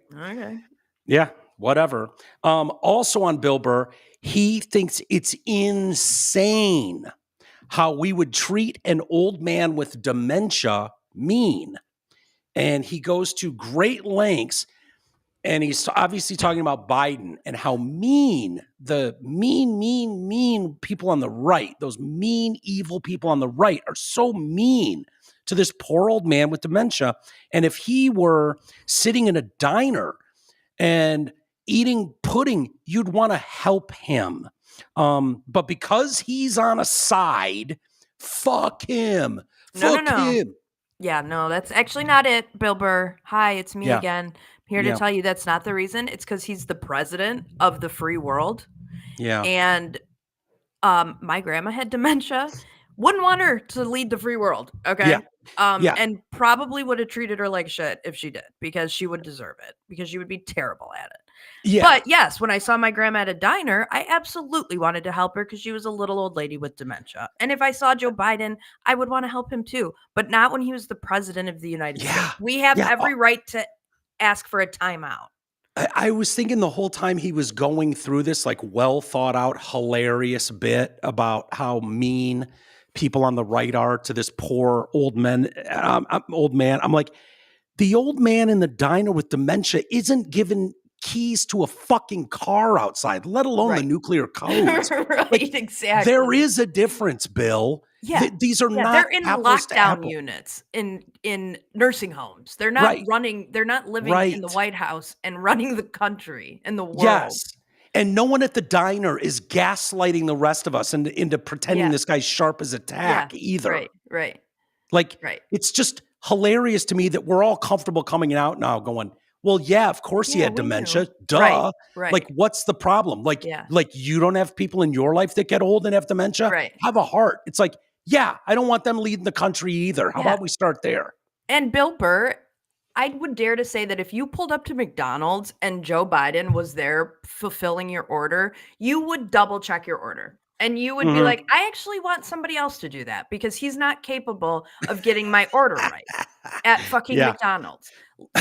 Yeah, whatever. Also on Bill Burr, he thinks it's insane how we would treat an old man with dementia mean. And he goes to great lengths, and he's obviously talking about Biden and how mean the mean people on the right, those mean, evil people on the right are so mean to this poor old man with dementia. And if he were sitting in a diner and eating pudding, you'd want to help him. But because he's on a side, fuck him. Fuck him. Yeah, no, that's actually not it, Bill Burr. Hi, it's me again. I'm here to tell you that's not the reason. It's because he's the president of the free world. Yeah. And my grandma had dementia. Wouldn't want her to lead the free world. Okay. And probably would have treated her like shit if she did, because she would deserve it, because she would be terrible at it. Yeah. But yes, when I saw my grandma at a diner, I absolutely wanted to help her because she was a little old lady with dementia. And if I saw Joe Biden, I would want to help him too, but not when he was the president of the United States. We have every right to ask for a timeout. I was thinking the whole time he was going through this like well thought out, hilarious bit about how mean people on the right are to this poor old man. I'm like, the old man in the diner with dementia isn't given keys to a fucking car outside, let alone the nuclear codes. Exactly. There is a difference, Bill. Yeah. These are not. They're in lockdown units in nursing homes. They're not running. They're not living in the White House and running the country and the world. Yes. And no one at the diner is gaslighting the rest of us into pretending this guy's sharp as a tack either. Right. It's just hilarious to me that we're all comfortable coming out now going, well, yeah, of course he had dementia. Duh. Right. Like, what's the problem? Like you don't have people in your life that get old and have dementia? Right. Have a heart. It's like, yeah, I don't want them leading the country either. How about we start there? And Bill Burr, I would dare to say that if you pulled up to McDonald's and Joe Biden was there fulfilling your order, you would double check your order. And you would be like, I actually want somebody else to do that because he's not capable of getting my order right at fucking McDonald's.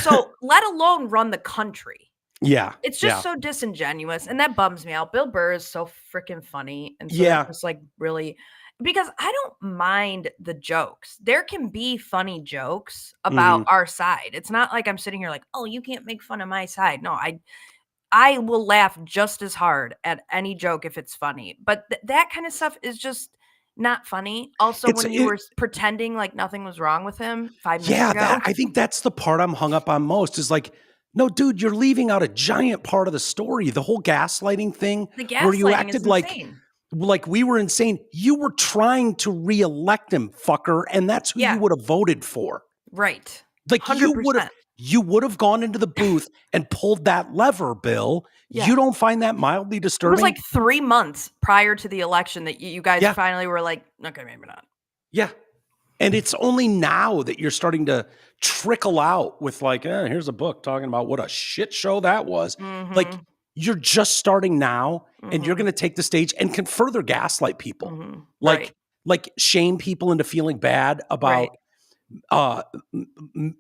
So let alone run the country. Yeah. It's just so disingenuous, and that bums me out. Bill Burr is so freaking funny, and so Yeah. just like really, because I don't mind the jokes. There can be funny jokes about our side. It's not like I'm sitting here like, oh, you can't make fun of my side. No, I will laugh just as hard at any joke if it's funny. But that kind of stuff is just not funny. Also, when you were pretending like nothing was wrong with him 5 minutes ago. I think that's the part I'm hung up on most is like, no, dude, you're leaving out a giant part of the story. The whole gaslighting thing where you acted like we were insane. You were trying to reelect him, fucker, and that's who you would have voted for. Right. Like 100%. you would have gone into the booth and pulled that lever, Bill. Yeah. You don't find that mildly disturbing? It was like 3 months prior to the election that you guys finally were like, okay, maybe not. Yeah. And it's only now that you're starting to trickle out with like, here's a book talking about what a shit show that was. Like, you're just starting now and you're going to take the stage and can further gaslight people. Like shame people into feeling bad about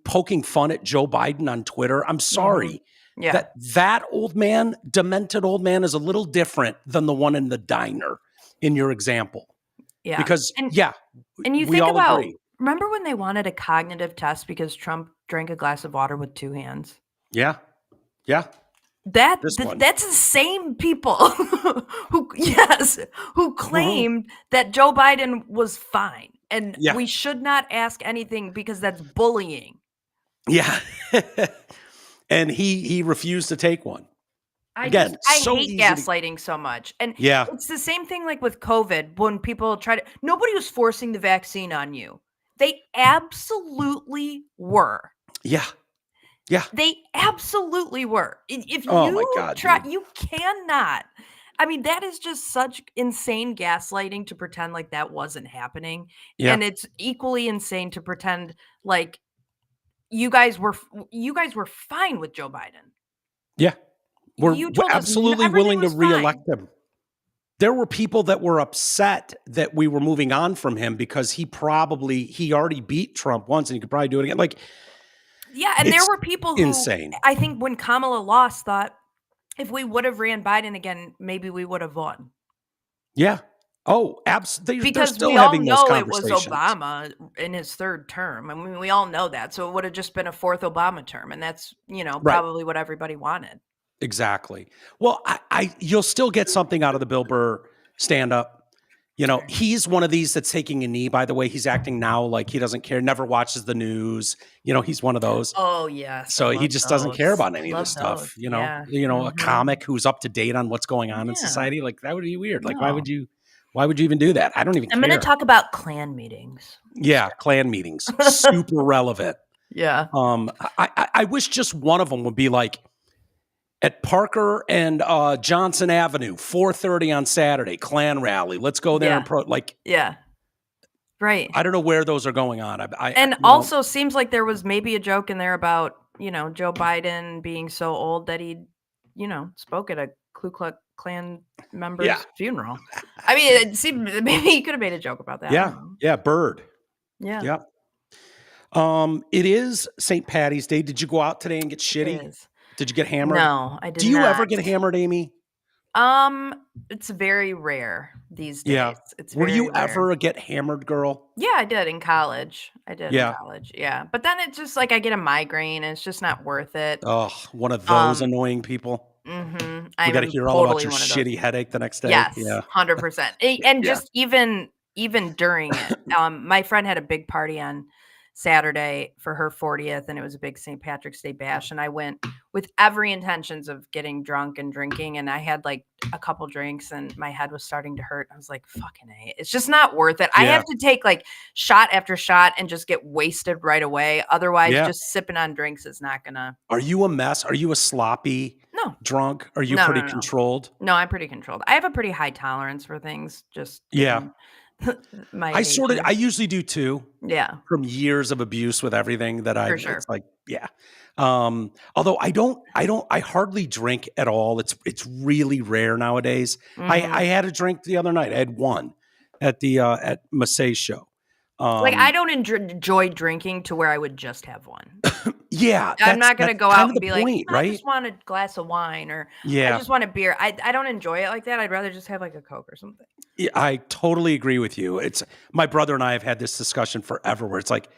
poking fun at Joe Biden on Twitter. I'm sorry. That old man, demented old man, is a little different than the one in the diner in your example. Yeah. Because, and you think about, remember when they wanted a cognitive test because Trump drank a glass of water with 2 hands? Yeah. Yeah. That's the same people who claimed that Joe Biden was fine. And we should not ask anything because that's bullying. Yeah. And he refused to take one. I hate gaslighting so much. And it's the same thing like with COVID when people nobody was forcing the vaccine on you. They absolutely were. Yeah. Yeah. They absolutely were. If you cannot. I mean, that is just such insane gaslighting to pretend like that wasn't happening. Yeah. And it's equally insane to pretend like you guys were fine with Joe Biden. Yeah. We're absolutely willing to reelect him. There were people that were upset that we were moving on from him because he already beat Trump once and he could probably do it again. Like, yeah, and there were people who, insane. I think when Kamala lost, thought if we would have ran Biden again, maybe we would have won. Yeah. Oh, absolutely. Because we all know it was Obama in his 3rd term. I mean, we all know that. So it would have just been a 4th Obama term. And that's, probably what everybody wanted. Exactly. Well, you'll still get something out of the Bill Burr stand-up. He's one of these that's taking a knee, by the way. He's acting now like he doesn't care, never watches the news. He's one of those. Oh, yes. So he just doesn't care about any of this stuff. A comic who's up to date on what's going on in society. Like, that would be weird. Like, why would you even do that? I don't even care. I'm going to talk about Klan meetings. Yeah, Klan meetings. Super relevant. Yeah. I wish just one of them would be like, at Parker and Johnson Avenue, 4:30 on Saturday, Klan rally. Let's go there and yeah, right. I don't know where those are going on. Also seems like there was maybe a joke in there about Joe Biden being so old that he spoke at a Ku Klux Klan member's funeral. I mean, it seemed maybe he could have made a joke about that. Yeah, Bird. Yeah. Yep. It is St. Patty's Day. Did you go out today and get shitty? Did you get hammered? No, I did not. Do you ever get hammered, Amy? It's very rare these days. Yeah. Were you ever a get hammered girl? Yeah, I did in college. In college. Yeah. But then it's just like I get a migraine and it's just not worth it. Oh, one of those annoying people. Mm-hmm. You got to hear all about your shitty headache the next day. Yes, 100%. And just even during it, my friend had a big party on Saturday for her 40th, and it was a big St. Patrick's Day bash, and I went with every intentions of getting drunk and drinking, and I had like a couple drinks and my head was starting to hurt. I was like, fucking A, it's just not worth it. I have to take like shot after shot and just get wasted right away. Otherwise, just sipping on drinks is not gonna. Are you a mess? Are you a sloppy drunk? Are you pretty controlled? No, I'm pretty controlled. I have a pretty high tolerance for things. Just I usually do too. Yeah. From years of abuse with everything that it's like, although I hardly drink at all. It's really rare nowadays. Mm-hmm. I had a drink the other night. I had one at the, at Massey's show. Like, I don't enjoy drinking to where I would just have one. Yeah, I'm not gonna go out and be like, point, I right? just want a glass of wine, or I Yeah. just want a beer. I don't enjoy it like that. I'd rather just have like a Coke or something. Yeah, I totally agree with you. It's my brother and I have had this discussion forever where it's like,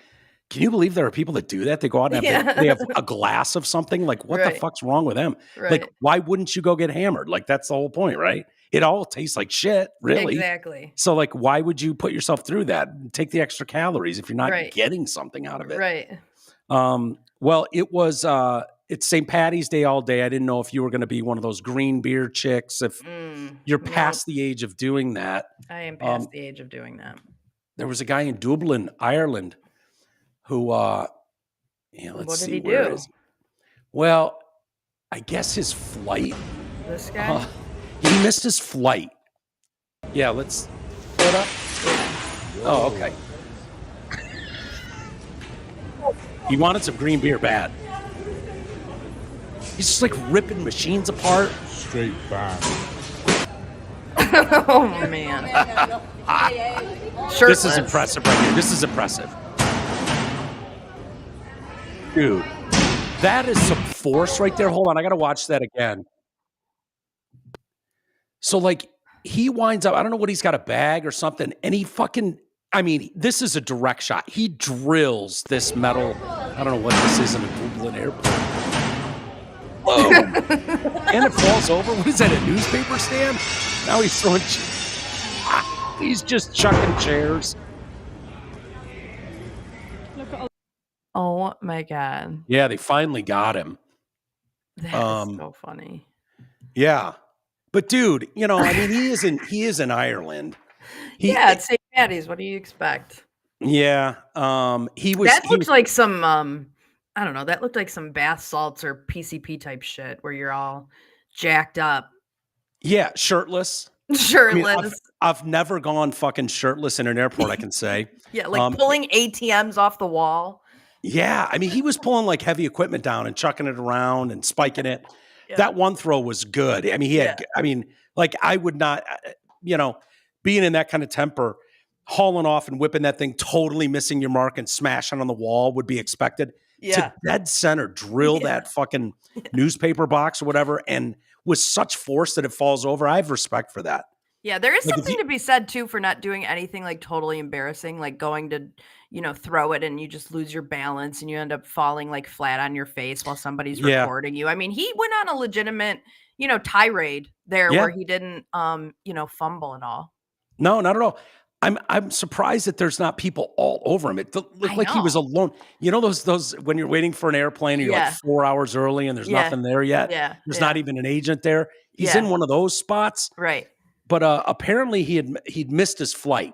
can you believe there are people that do that? They go out and they have a glass of something. Like, what the fuck's wrong with them? Like, why wouldn't you go get hammered? Like, that's the whole point, right? It all tastes like shit, really. Exactly. So, like, why would you put yourself through that? Take the extra calories if you're not getting something out of it. Right. Well, it's St. Patty's Day all day. I didn't know if you were going to be one of those green beer chicks. If you're past the age of doing that. I am past the age of doing that. There was a guy in Dublin, Ireland, who, let's see, where is he? Well, I guess his flight. This guy? He missed his flight. Yeah, let's pull it up. Oh, okay. He wanted some green beer bad. He's just like ripping machines apart. Straight back. Oh, man. This is impressive right here. This is impressive. Dude, that is some force right there. Hold on, I got to watch that again. So, like, he winds up, I don't know what he's got, a bag or something, and he fucking, I mean, this is a direct shot. He drills this metal, I don't know what this is in a Dublin airport. Whoa. And it falls over. What is that, a newspaper stand? Now he's throwing, he's just chucking chairs. Oh my God. Yeah, they finally got him. That's so funny. Yeah. But dude, you know, I mean, he is in Ireland. It's St. Patty's. What do you expect? Yeah. That looked like some I don't know, that looked like some bath salts or PCP type shit where you're all jacked up. Yeah, shirtless. Shirtless. I mean, I've never gone fucking shirtless in an airport, I can say. Yeah, like pulling ATMs off the wall. Yeah, I mean, he was pulling like heavy equipment down and chucking it around and spiking it. Yeah. That one throw was good. I mean, he had, I mean, like I would not, you know, being in that kind of temper, hauling off and whipping that thing, totally missing your mark and smashing on the wall would be expected. Yeah. To dead center, drill that fucking newspaper box or whatever, and with such force that it falls over. I have respect for that. Yeah, there is something to be said too for not doing anything like totally embarrassing, like going to, you know, throw it and you just lose your balance and you end up falling like flat on your face while somebody's recording you. I mean, he went on a legitimate, you know, tirade there where he didn't, you know, fumble at all. No, not at all. I'm surprised that there's not people all over him. It looked like he was alone. You know those when you're waiting for an airplane and you're like 4 hours early and there's nothing there yet. Yeah, there's not even an agent there. He's in one of those spots. Right. But apparently he'd missed his flight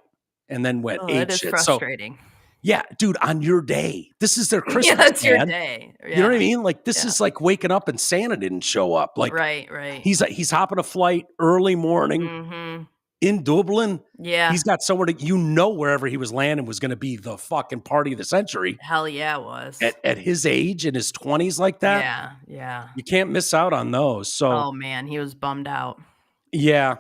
and then went ape shit. Frustrating. So, yeah, dude, on your day. This is their Christmas. Yeah, that's your day. Yeah. You know what I mean? Like this is like waking up and Santa didn't show up. Like right. He's hopping a flight early morning in Dublin. Yeah. He's got somewhere to, wherever he was landing was going to be the fucking party of the century. Hell yeah, it was. At his age, in his 20s like that. Yeah. You can't miss out on those. So. Oh man, he was bummed out. Yeah.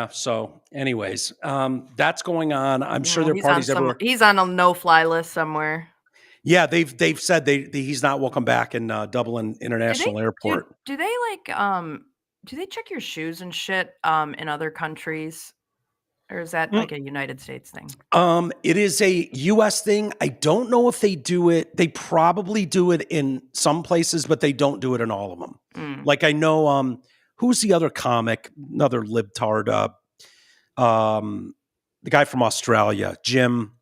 So, anyways, that's going on. I'm sure there are parties everywhere. He's on a no-fly list somewhere. Yeah, they've said he's not welcome back in Dublin International Airport. Do they do they check your shoes and shit in other countries, or is that like a United States thing? It is a U.S. thing. I don't know if they do it. They probably do it in some places, but they don't do it in all of them. Like I know. Who's the other comic? Another libtard. The guy from Australia, Jim.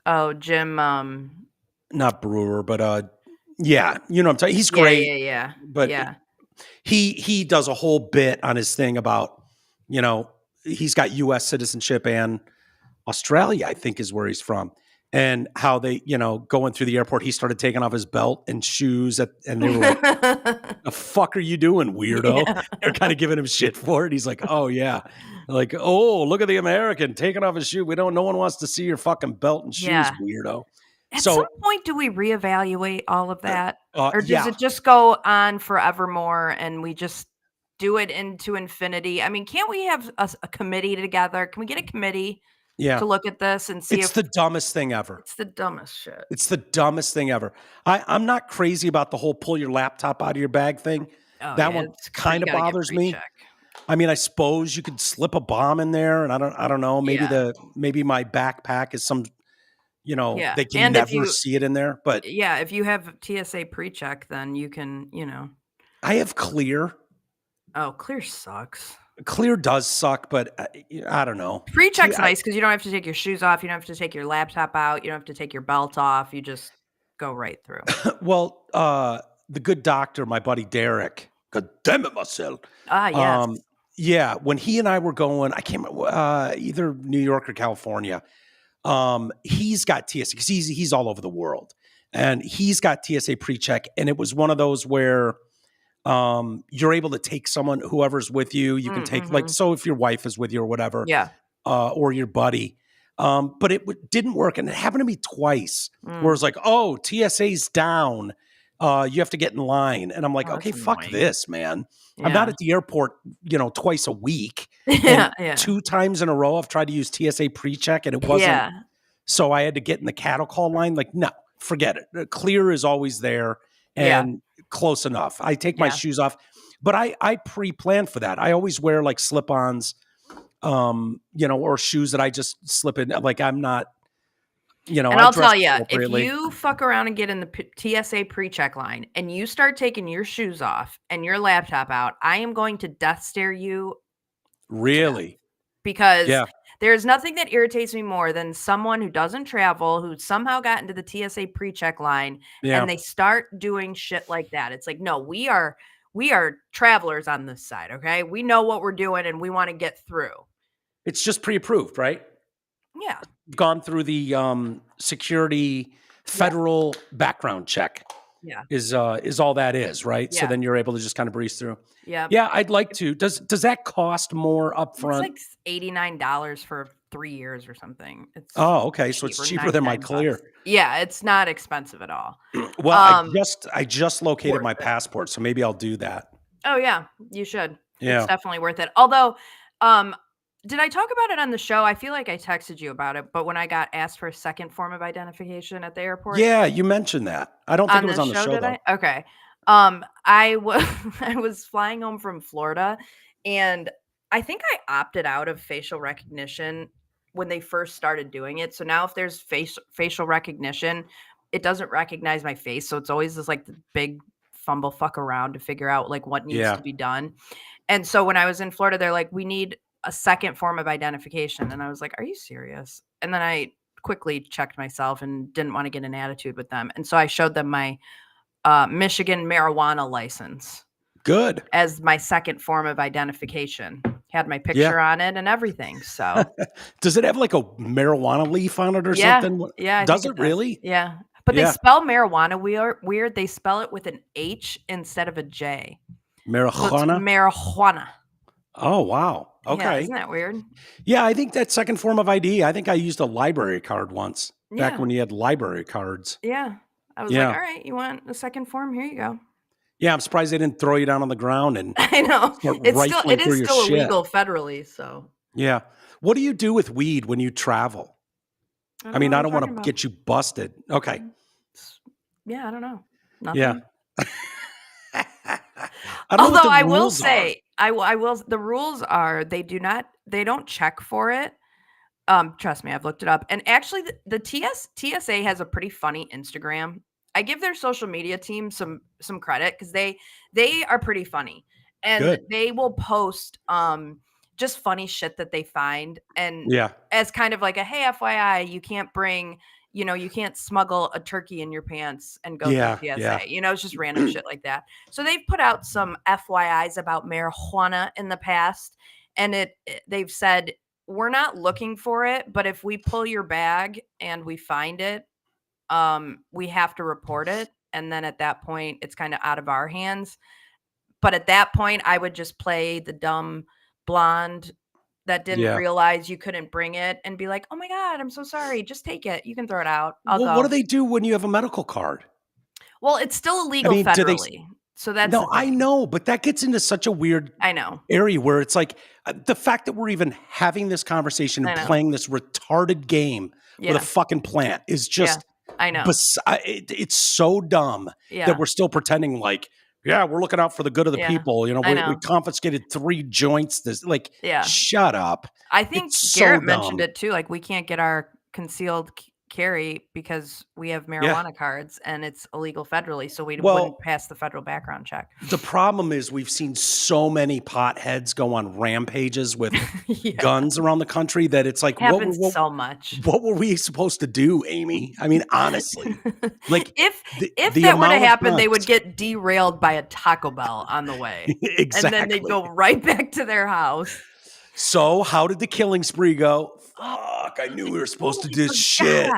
Oh, Jim. Not Brewer, but yeah, you know what I'm talking. He's great. Yeah. But he does a whole bit on his thing about, you know, he's got U.S. citizenship and Australia, I think, is where he's from. And how they, you know, going through the airport, he started taking off his belt and shoes, and they were like, "The fuck are you doing, weirdo?" Yeah. They're kind of giving him shit for it. He's like, "Oh yeah," like, "Oh, look at the American taking off his shoe. No one wants to see your fucking belt and shoes, weirdo." At some point, do we reevaluate all of that, or does it just go on forevermore and we just do it into infinity? I mean, can't we have a committee together? Can we get a committee Yeah. to look at this and see It's the dumbest thing ever. It's the dumbest shit. It's the dumbest thing ever. I'm not crazy about the whole pull your laptop out of your bag thing. Oh, That yeah, one kind of bothers me. pre-check. I mean, I suppose you could slip a bomb in there, and I don't know. Maybe my backpack is some, they can never see it in there. But yeah, if you have TSA pre-check, then you can, I have Clear. Oh, Clear sucks. Clear does suck, but I don't know. Pre-check's nice because you don't have to take your shoes off. You don't have to take your laptop out. You don't have to take your belt off. You just go right through. Well, the good doctor, my buddy Derek, God damn it, Marcel. Yes. Yeah, when he and I were going, I can't remember, either New York or California. He's got TSA because he's all over the world, and he's got TSA pre-check, and it was one of those where you're able to take whoever's with you. You can take so if your wife is with you or whatever, or your buddy. But it didn't work, and it happened to me twice. Where it's like, oh, TSA's down. You have to get in line, and I'm like, okay, fuck this, man. Yeah. I'm not at the airport, twice a week. And 2 times in a row, I've tried to use TSA pre-check, and it wasn't. Yeah. So I had to get in the cattle call line. Like, no, forget it. Clear is always there, and close enough. I take my shoes off, but I pre-plan for that. I always wear like slip-ons, or shoes that I just slip in. Like I'm not. And I'll tell you, if you fuck around and get in the TSA pre-check line and you start taking your shoes off and your laptop out, I am going to death stare you. Really? Because there's nothing that irritates me more than someone who doesn't travel, who somehow got into the TSA pre-check line and they start doing shit like that. It's like, no, we are travelers on this side, okay? We know what we're doing and we want to get through. It's just pre-approved, right? Yeah. Gone through the security federal background check. Yeah. Is all that is, right? Yeah. So then you're able to just kind of breeze through. Yeah. Yeah, I'd like to. Does that cost more upfront? It's like $89 for 3 years or something. Okay. So it's cheaper than my Clear. Yeah, it's not expensive at all. Well, I just located my passport, so maybe I'll do that. Oh yeah, you should. Yeah. It's definitely worth it. Although, did I talk about it on the show? I feel like I texted you about it, but when I got asked for a second form of identification at the airport. Yeah, you mentioned that. I don't think it was on the show though. Okay. I was flying home from Florida, and I think I opted out of facial recognition when they first started doing it. So now if there's facial recognition, it doesn't recognize my face. So it's always this like big fumble fuck around to figure out like what needs to be done. And so when I was in Florida, they're like, we need a second form of identification. And I was like, are you serious? And then I quickly checked myself and didn't want to get an attitude with them. And so I showed them my Michigan marijuana license. Good. As my second form of identification. Had my picture on it and everything. So does it have like a marijuana leaf on it or something? Yeah. Does it really? Yeah. But they spell marijuana weird. They spell it with an H instead of a J. Marijuana? So marijuana. Oh, wow. Okay. Yeah, isn't that weird? Yeah, I think that second form of ID, I think I used a library card once back when you had library cards. Yeah. I was like, all right, you want a second form? Here you go. Yeah, I'm surprised they didn't throw you down on the ground and I know. It is still illegal federally, so. Yeah. What do you do with weed when you travel? I mean, I don't want to get you busted. Okay. Yeah, I don't know. Nothing. Yeah. Although I will say, the rules are they don't check for it. Trust me, I've looked it up. And actually the TSA has a pretty funny Instagram. I give their social media team some credit because they are pretty funny. And they will post just funny shit that they find. And as kind of like a, hey, FYI, you can't bring, you can't smuggle a turkey in your pants and go through TSA. Yeah. It's just random shit like that. So they've put out some FYIs about marijuana in the past. And they've said, we're not looking for it, but if we pull your bag and we find it, we have to report it. And then at that point, it's kind of out of our hands. But at that point, I would just play the dumb blonde that didn't realize you couldn't bring it and be like, oh my God, I'm so sorry. Just take it. You can throw it out. I'll go. What do they do when you have a medical card? Well, it's still illegal federally. So that's no, I know, but that gets into such a weird area where it's like the fact that we're even having this conversation and playing this retarded game with a fucking plant is just, I know. It's so dumb that we're still pretending like, yeah, we're looking out for the good of the people. You know, we confiscated 3 joints. Shut up. I think Garrett mentioned it too. Like, we can't get our concealed carry because we have marijuana cards and it's illegal federally, so we wouldn't pass the federal background check. The problem is we've seen so many potheads go on rampages with guns around the country that it's like, happens so much. What were we supposed to do, Amy? I mean, honestly, like if that were to happen, they would get derailed by a Taco Bell on the way. Exactly. And then they'd go right back to their house. So how did the killing spree go? Fuck, I knew we were supposed to do this shit.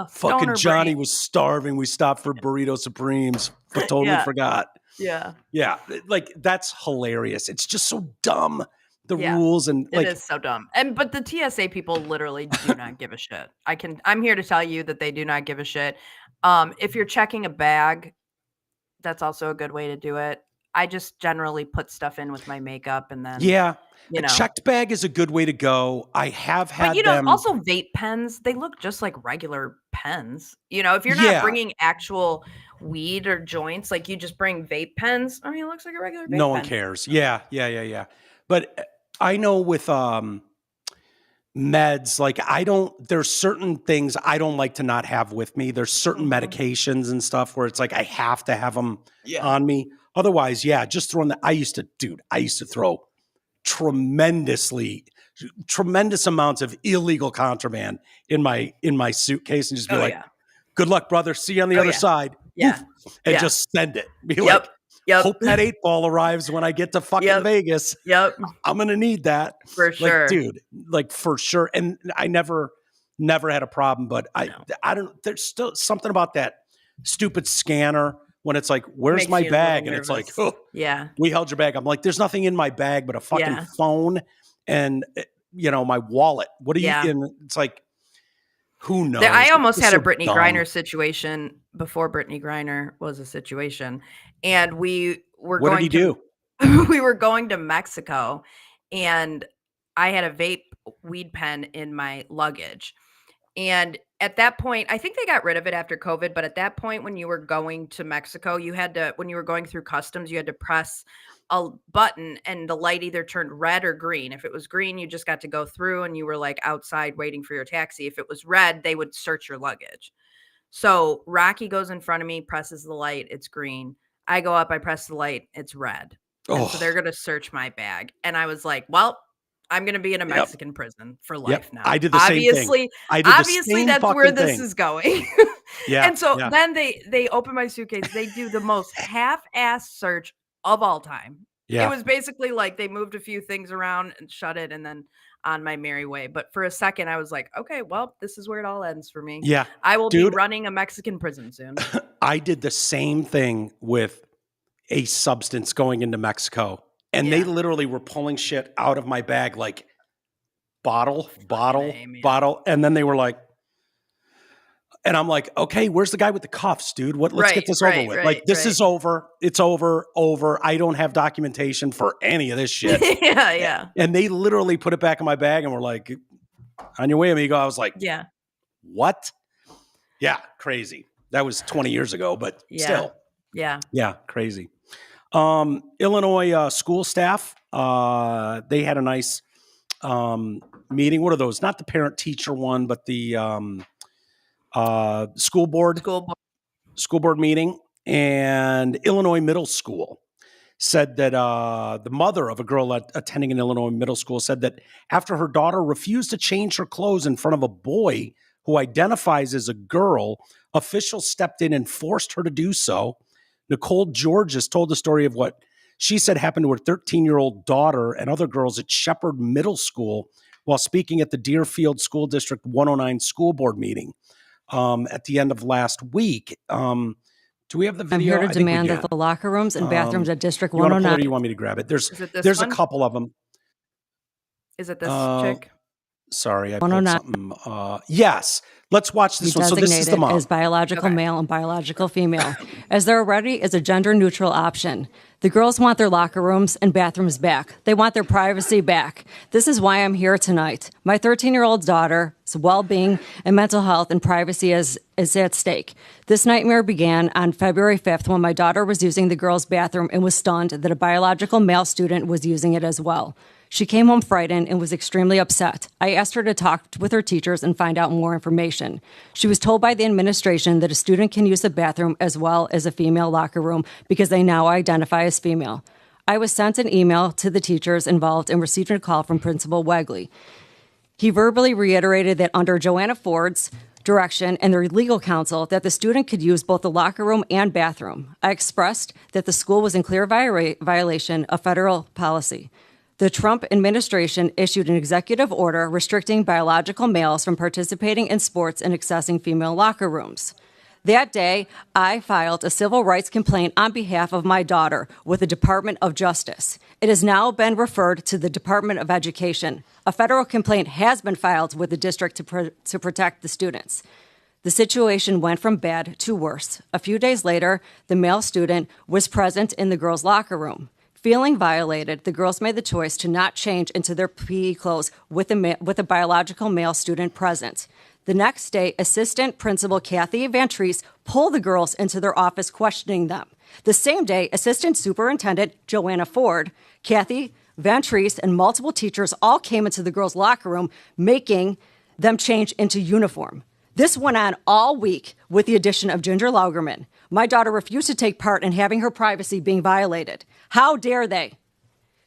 Fucking Johnny was starving. We stopped for Burrito Supremes, but totally forgot. Yeah. Yeah. Like, that's hilarious. It's just so dumb. The rules and like, it is so dumb. But the TSA people literally do not give a shit. I'm here to tell you that they do not give a shit. If you're checking a bag, that's also a good way to do it. I just generally put stuff in with my makeup and then a checked bag is a good way to go. I have had them. Also vape pens, they look just like regular pens. You know, if you're not bringing actual weed or joints, like you just bring vape pens, I mean, it looks like a regular vape pen. No one cares. Yeah. But I know with meds, like there's certain things I don't like to not have with me. There's certain medications and stuff where it's like I have to have them on me. Otherwise, just throwing I used to throw tremendous amounts of illegal contraband in my suitcase and just be like, good luck, brother. See you on the other side. Yeah. And just send it. Be like, hope that 8-ball arrives when I get to fucking Vegas. I'm going to need that. For sure. Like, dude, like for sure. And I never had a problem, but I don't, there's still something about that stupid scanner when it's like, where's my bag? And it's like, we held your bag. I'm like, there's nothing in my bag but a fucking phone and, my wallet. What are you in? It's like, who knows? I almost had a Brittany Griner situation before Brittany Griner was a situation. And we were what did he do? We were going to Mexico and I had a vape weed pen in my luggage. And at that point, I think they got rid of it after COVID, but at that point, when you were going to Mexico, when you were going through customs, you had to press a button and the light either turned red or green. If it was green, you just got to go through and you were like outside waiting for your taxi. If it was red, they would search your luggage. So Rocky goes in front of me, presses the light, it's green. I go up, I press the light, it's red. And so they're going to search my bag. And I was like, well, I'm going to be in a Mexican prison for life now. I did the same thing. Obviously, that's where this is going. And so then they open my suitcase. They do the most half-ass search of all time. It was basically like they moved a few things around and shut it and then on my merry way. But for a second, I was like, okay, well, this is where it all ends for me. Yeah. I will be running a Mexican prison soon. I did the same thing with a substance going into Mexico. And they literally were pulling shit out of my bag, like bottle. And then they were like, and I'm like, okay, where's the guy with the cuffs, dude? Let's get this over with. Like, this is over. It's over. I don't have documentation for any of this shit. Yeah. And they literally put it back in my bag and were like, on your way, amigo. I was like, what? Yeah, crazy. That was 20 years ago, but still. Yeah, crazy. Illinois school staff, they had a nice meeting. What are those? Not the parent-teacher one, but the school board meeting. And Illinois Middle School said that the mother of a girl attending an Illinois middle school said that after her daughter refused to change her clothes in front of a boy who identifies as a girl, officials stepped in and forced her to do so. Nicole Georges told the story of what she said happened to her 13-year-old daughter and other girls at Shepherd Middle School while speaking at the Deerfield School District 109 school board meeting at the end of last week. Do we have the video? I'm here to demand that the locker rooms and bathrooms at District 109. You want me to grab it? There's a couple of them. Is it this chick? Sorry, I pulled something. Yes, let's watch this one. So this is the mom. As biological male and biological female, as there already is a gender-neutral option. The girls want their locker rooms and bathrooms back. They want their privacy back. This is why I'm here tonight. My 13-year-old daughter's well-being and mental health and privacy is at stake. This nightmare began on February 5th when my daughter was using the girls' bathroom and was stunned that a biological male student was using it as well. She came home frightened and was extremely upset. I asked her to talk with her teachers and find out more information. She was told by the administration that a student can use the bathroom as well as a female locker room because they now identify as female. I was sent an email to the teachers involved and received a call from Principal Wegley. He verbally reiterated that under Joanna Ford's direction and their legal counsel that the student could use both the locker room and bathroom. I expressed that the school was in clear violation of federal policy. The Trump administration issued an executive order restricting biological males from participating in sports and accessing female locker rooms. That day, I filed a civil rights complaint on behalf of my daughter with the Department of Justice. It has now been referred to the Department of Education. A federal complaint has been filed with the district to protect the students. The situation went from bad to worse. A few days later, the male student was present in the girls' locker room. Feeling violated, the girls made the choice to not change into their PE clothes with a biological male student present. The next day, Assistant Principal Kathy Van Treese pulled the girls into their office, questioning them. The same day, Assistant Superintendent Joanna Ford, Kathy Van Treese, and multiple teachers all came into the girls' locker room, making them change into uniform. This went on all week with the addition of Ginger Laugerman. My daughter refused to take part in having her privacy being violated. How dare they?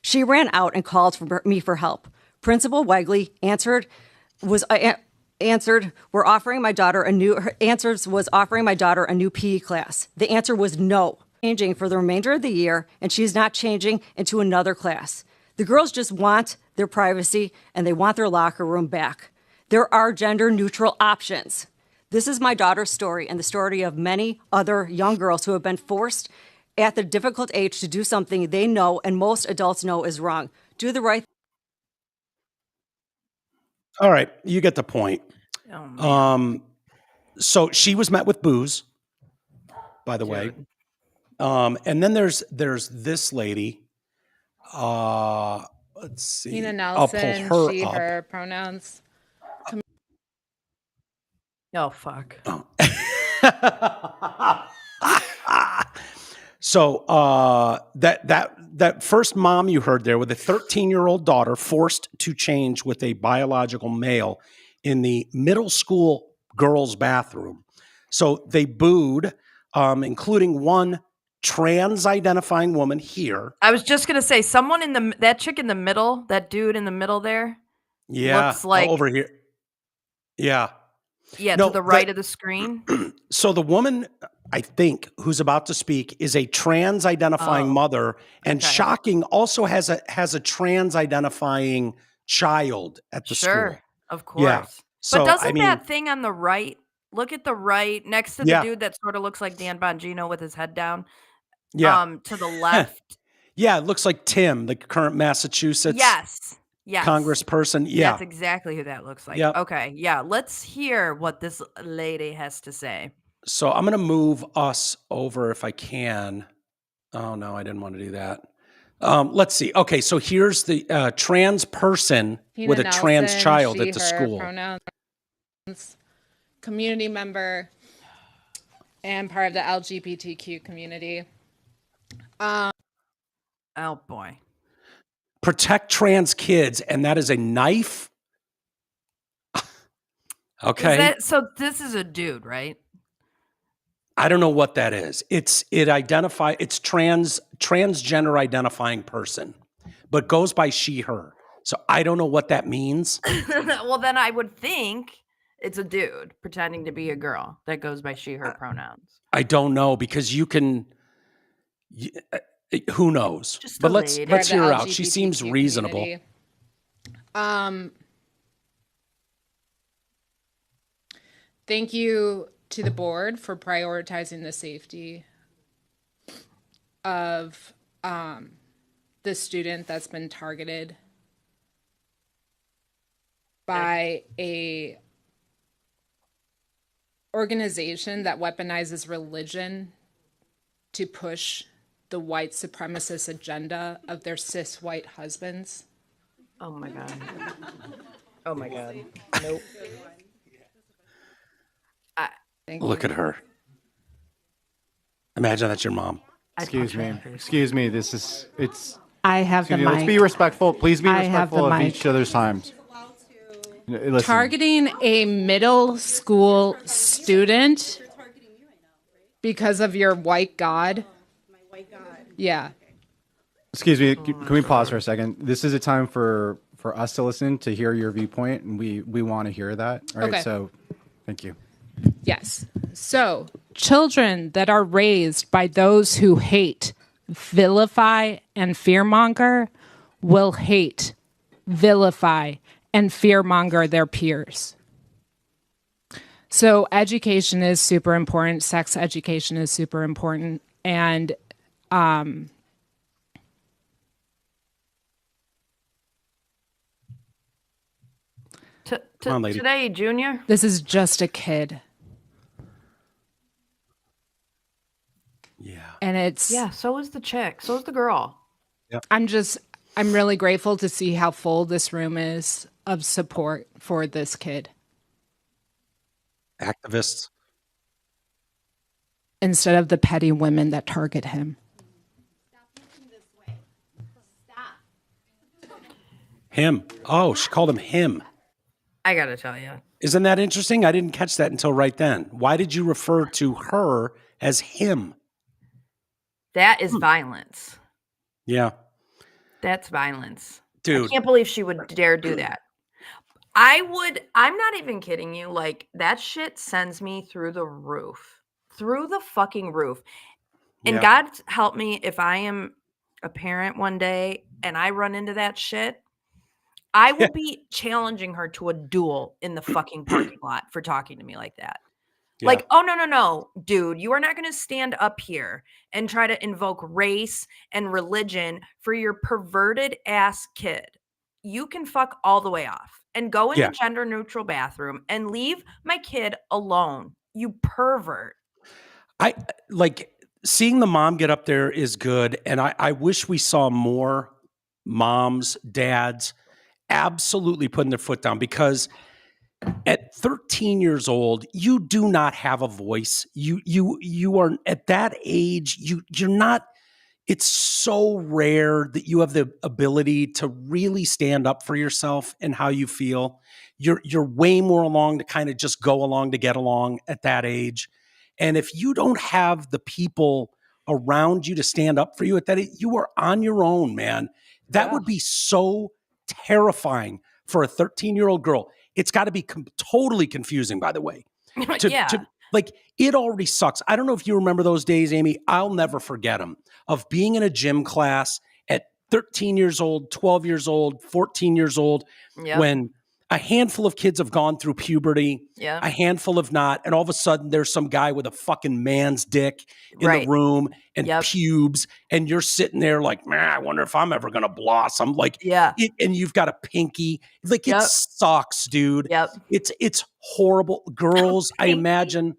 She ran out and called for me for help. Principal Wegley was offering my daughter a new PE class. The answer was no. Changing for the remainder of the year, and she's not changing into another class. The girls just want their privacy and they want their locker room back. There are gender-neutral options. This is my daughter's story and the story of many other young girls who have been forced at the difficult age to do something they know and most adults know is wrong. Do the right thing. All right, you get the point. So she was met with boos, by the way. And then there's this lady. Let's see. Tina Nelson, I'll pull her she, up. her pronouns. Oh, fuck. Oh. So that first mom you heard there with a 13-year-old daughter forced to change with a biological male in the middle school girls' bathroom. So they booed, including one trans-identifying woman here. I was just gonna say, someone that chick in the middle, that dude in the middle there. Yeah, looks like over here. Yeah. Yeah, no, to the right of the screen. So the woman, I think, who's about to speak is a trans-identifying mother, and shocking also has a trans-identifying child at the school. Sure, of course. Yeah. So, but doesn't that thing on the right, look at the right, next to the dude that sort of looks like Dan Bongino with his head down? Yeah. To the left. Yeah, it looks like Tim, the current Massachusetts congressperson. Yeah. That's exactly who that looks like. Yep. Okay, yeah. Let's hear what this lady has to say. So I'm going to move us over if I can. Oh, no, I didn't want to do that. Let's see. Okay, so here's the trans person Tina with a Nelson, trans child she, at the her school. Pronouns, community member, and part of the LGBTQ community. Oh, boy. Protect trans kids, and that is a knife? Okay. So this is a dude, right? I don't know what that is. It's transgender identifying person, but goes by she, her. So I don't know what that means. Well, then I would think it's a dude pretending to be a girl that goes by she, her pronouns. I don't know because you can. Who knows? Just but a let's lady. hear her out. LGBTQ She seems reasonable. Community. Thank you to the board for prioritizing the safety of the student that's been targeted. by a organization that weaponizes religion to push the white supremacist agenda of their cis white husbands. Oh my God. Oh my God. Nope. Look at her. Imagine that's your mom. Excuse me. I have the mic. Let's be respectful. Please be respectful of each other's times. Listen. Targeting a middle school student because of your white god. My white god. Yeah. Excuse me. Can we pause for a second? This is a time for us to listen, to hear your viewpoint, and we want to hear that. All right. Okay. So, thank you. Yes. So, children that are raised by those who hate, vilify, and fearmonger will hate, vilify, and fearmonger their peers. So, education is super important. Sex education is super important. And Come on, lady. Today, Junior. this is just a kid. Yeah. And it's Yeah, so is the chick. So is the girl. I'm really grateful to see how full this room is of support for this kid Activists. instead of the petty women that target him. Him. Oh, she called him him. I gotta tell you. Isn't that interesting? I didn't catch that until right then. Why did you refer to her as him? That is violence. Yeah. That's violence. Dude. I can't believe she would dare do that. I'm not even kidding you. Like, that shit sends me through the roof. Through the fucking roof. And Yeah. God help me if I am a parent one day and I run into that shit. I will be challenging her to a duel in the fucking parking lot for talking to me like that. Yeah. Like, oh, no, dude, you are not going to stand up here and try to invoke race and religion for your perverted ass kid. You can fuck all the way off and go in the gender neutral bathroom and leave my kid alone. You pervert. I like seeing the mom get up there is good. And I wish we saw more moms, dads absolutely putting their foot down, because at 13 years old, you do not have a voice. You are at that age. You're not. It's so rare that you have the ability to really stand up for yourself and how you feel. You're way more along to kind of just go along to get along at that age. And if you don't have the people around you to stand up for you at that age, you are on your own, man. That would be so terrifying for a 13-year-old girl. It's got to be totally confusing, by the way. Like, it already sucks. I don't know if you remember those days, Amy. I'll never forget them, of being in a gym class at 13 years old, 12 years old, 14 years old, when a handful of kids have gone through puberty, a handful have not, and all of a sudden there's some guy with a fucking man's dick in the room and pubes, and you're sitting there like, man, I wonder if I'm ever going to blossom. Like, and you've got a pinky. Like, it sucks, dude. It's horrible. Girls, I imagine.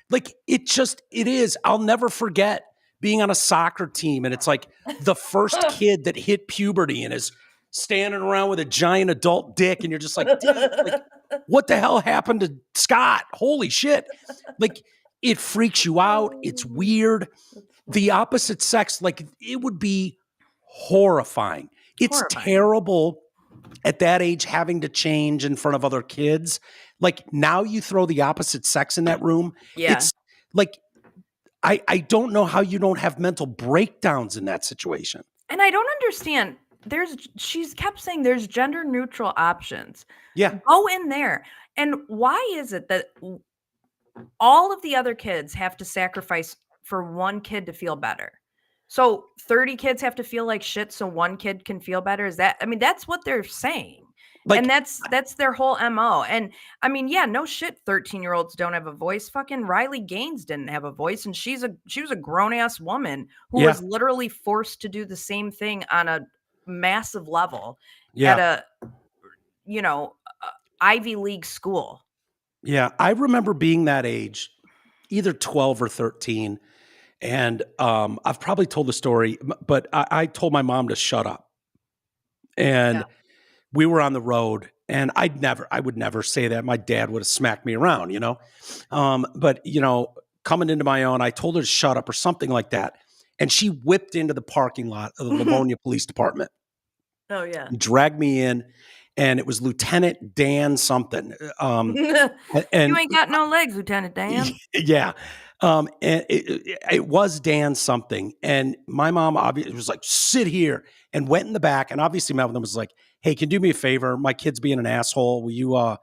Like, it is. I'll never forget being on a soccer team, and it's like the first kid that hit puberty and is standing around with a giant adult dick, and you're just like, dude, like, what the hell happened to Scott? Holy shit. Like, it freaks you out. It's weird. The opposite sex, like, it would be horrifying. It's terrible at that age having to change in front of other kids. Like, now you throw the opposite sex in that room. It's like, I don't know how you don't have mental breakdowns in that situation. And I don't understand. She's kept saying there's gender neutral options. Yeah. Go in there. And why is it that all of the other kids have to sacrifice for one kid to feel better? So 30 kids have to feel like shit so one kid can feel better? That's what they're saying. Like, and that's their whole MO. And I mean, yeah, no shit, 13-year-olds don't have a voice. Fucking Riley Gaines didn't have a voice, and she was a grown-ass woman who was literally forced to do the same thing on a massive level at a Ivy League school. Yeah, I remember being that age, either 12 or 13. And I've probably told the story, but I told my mom to shut up. And we were on the road, and I would never say that. My dad would have smacked me around, But, coming into my own, I told her to shut up or something like that. And she whipped into the parking lot of the Livonia Police Department. Oh, yeah. Dragged me in, and it was Lieutenant Dan something. And you ain't got no legs, Lieutenant Dan. Yeah. And it was Dan something. And my mom obviously was like, sit here, and went in the back. And obviously my mom was like, hey, can you do me a favor? My kid's being an asshole. Will you,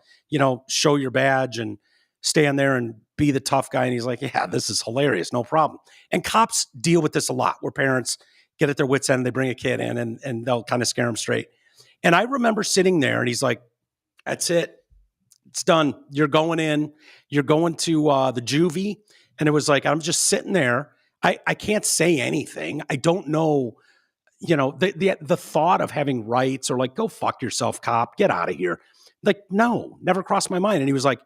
show your badge and stand there and be the tough guy? And he's like, yeah, this is hilarious. No problem. And cops deal with this a lot, where parents get at their wits' end. They bring a kid in and they'll kind of scare them straight. And I remember sitting there, and he's like, that's it. It's done. You're going in. You're going to the juvie. And it was like, I'm just sitting there. I can't say anything. I don't know, the thought of having rights, or like, go fuck yourself, cop, get out of here. Like, no, never crossed my mind. And he was like,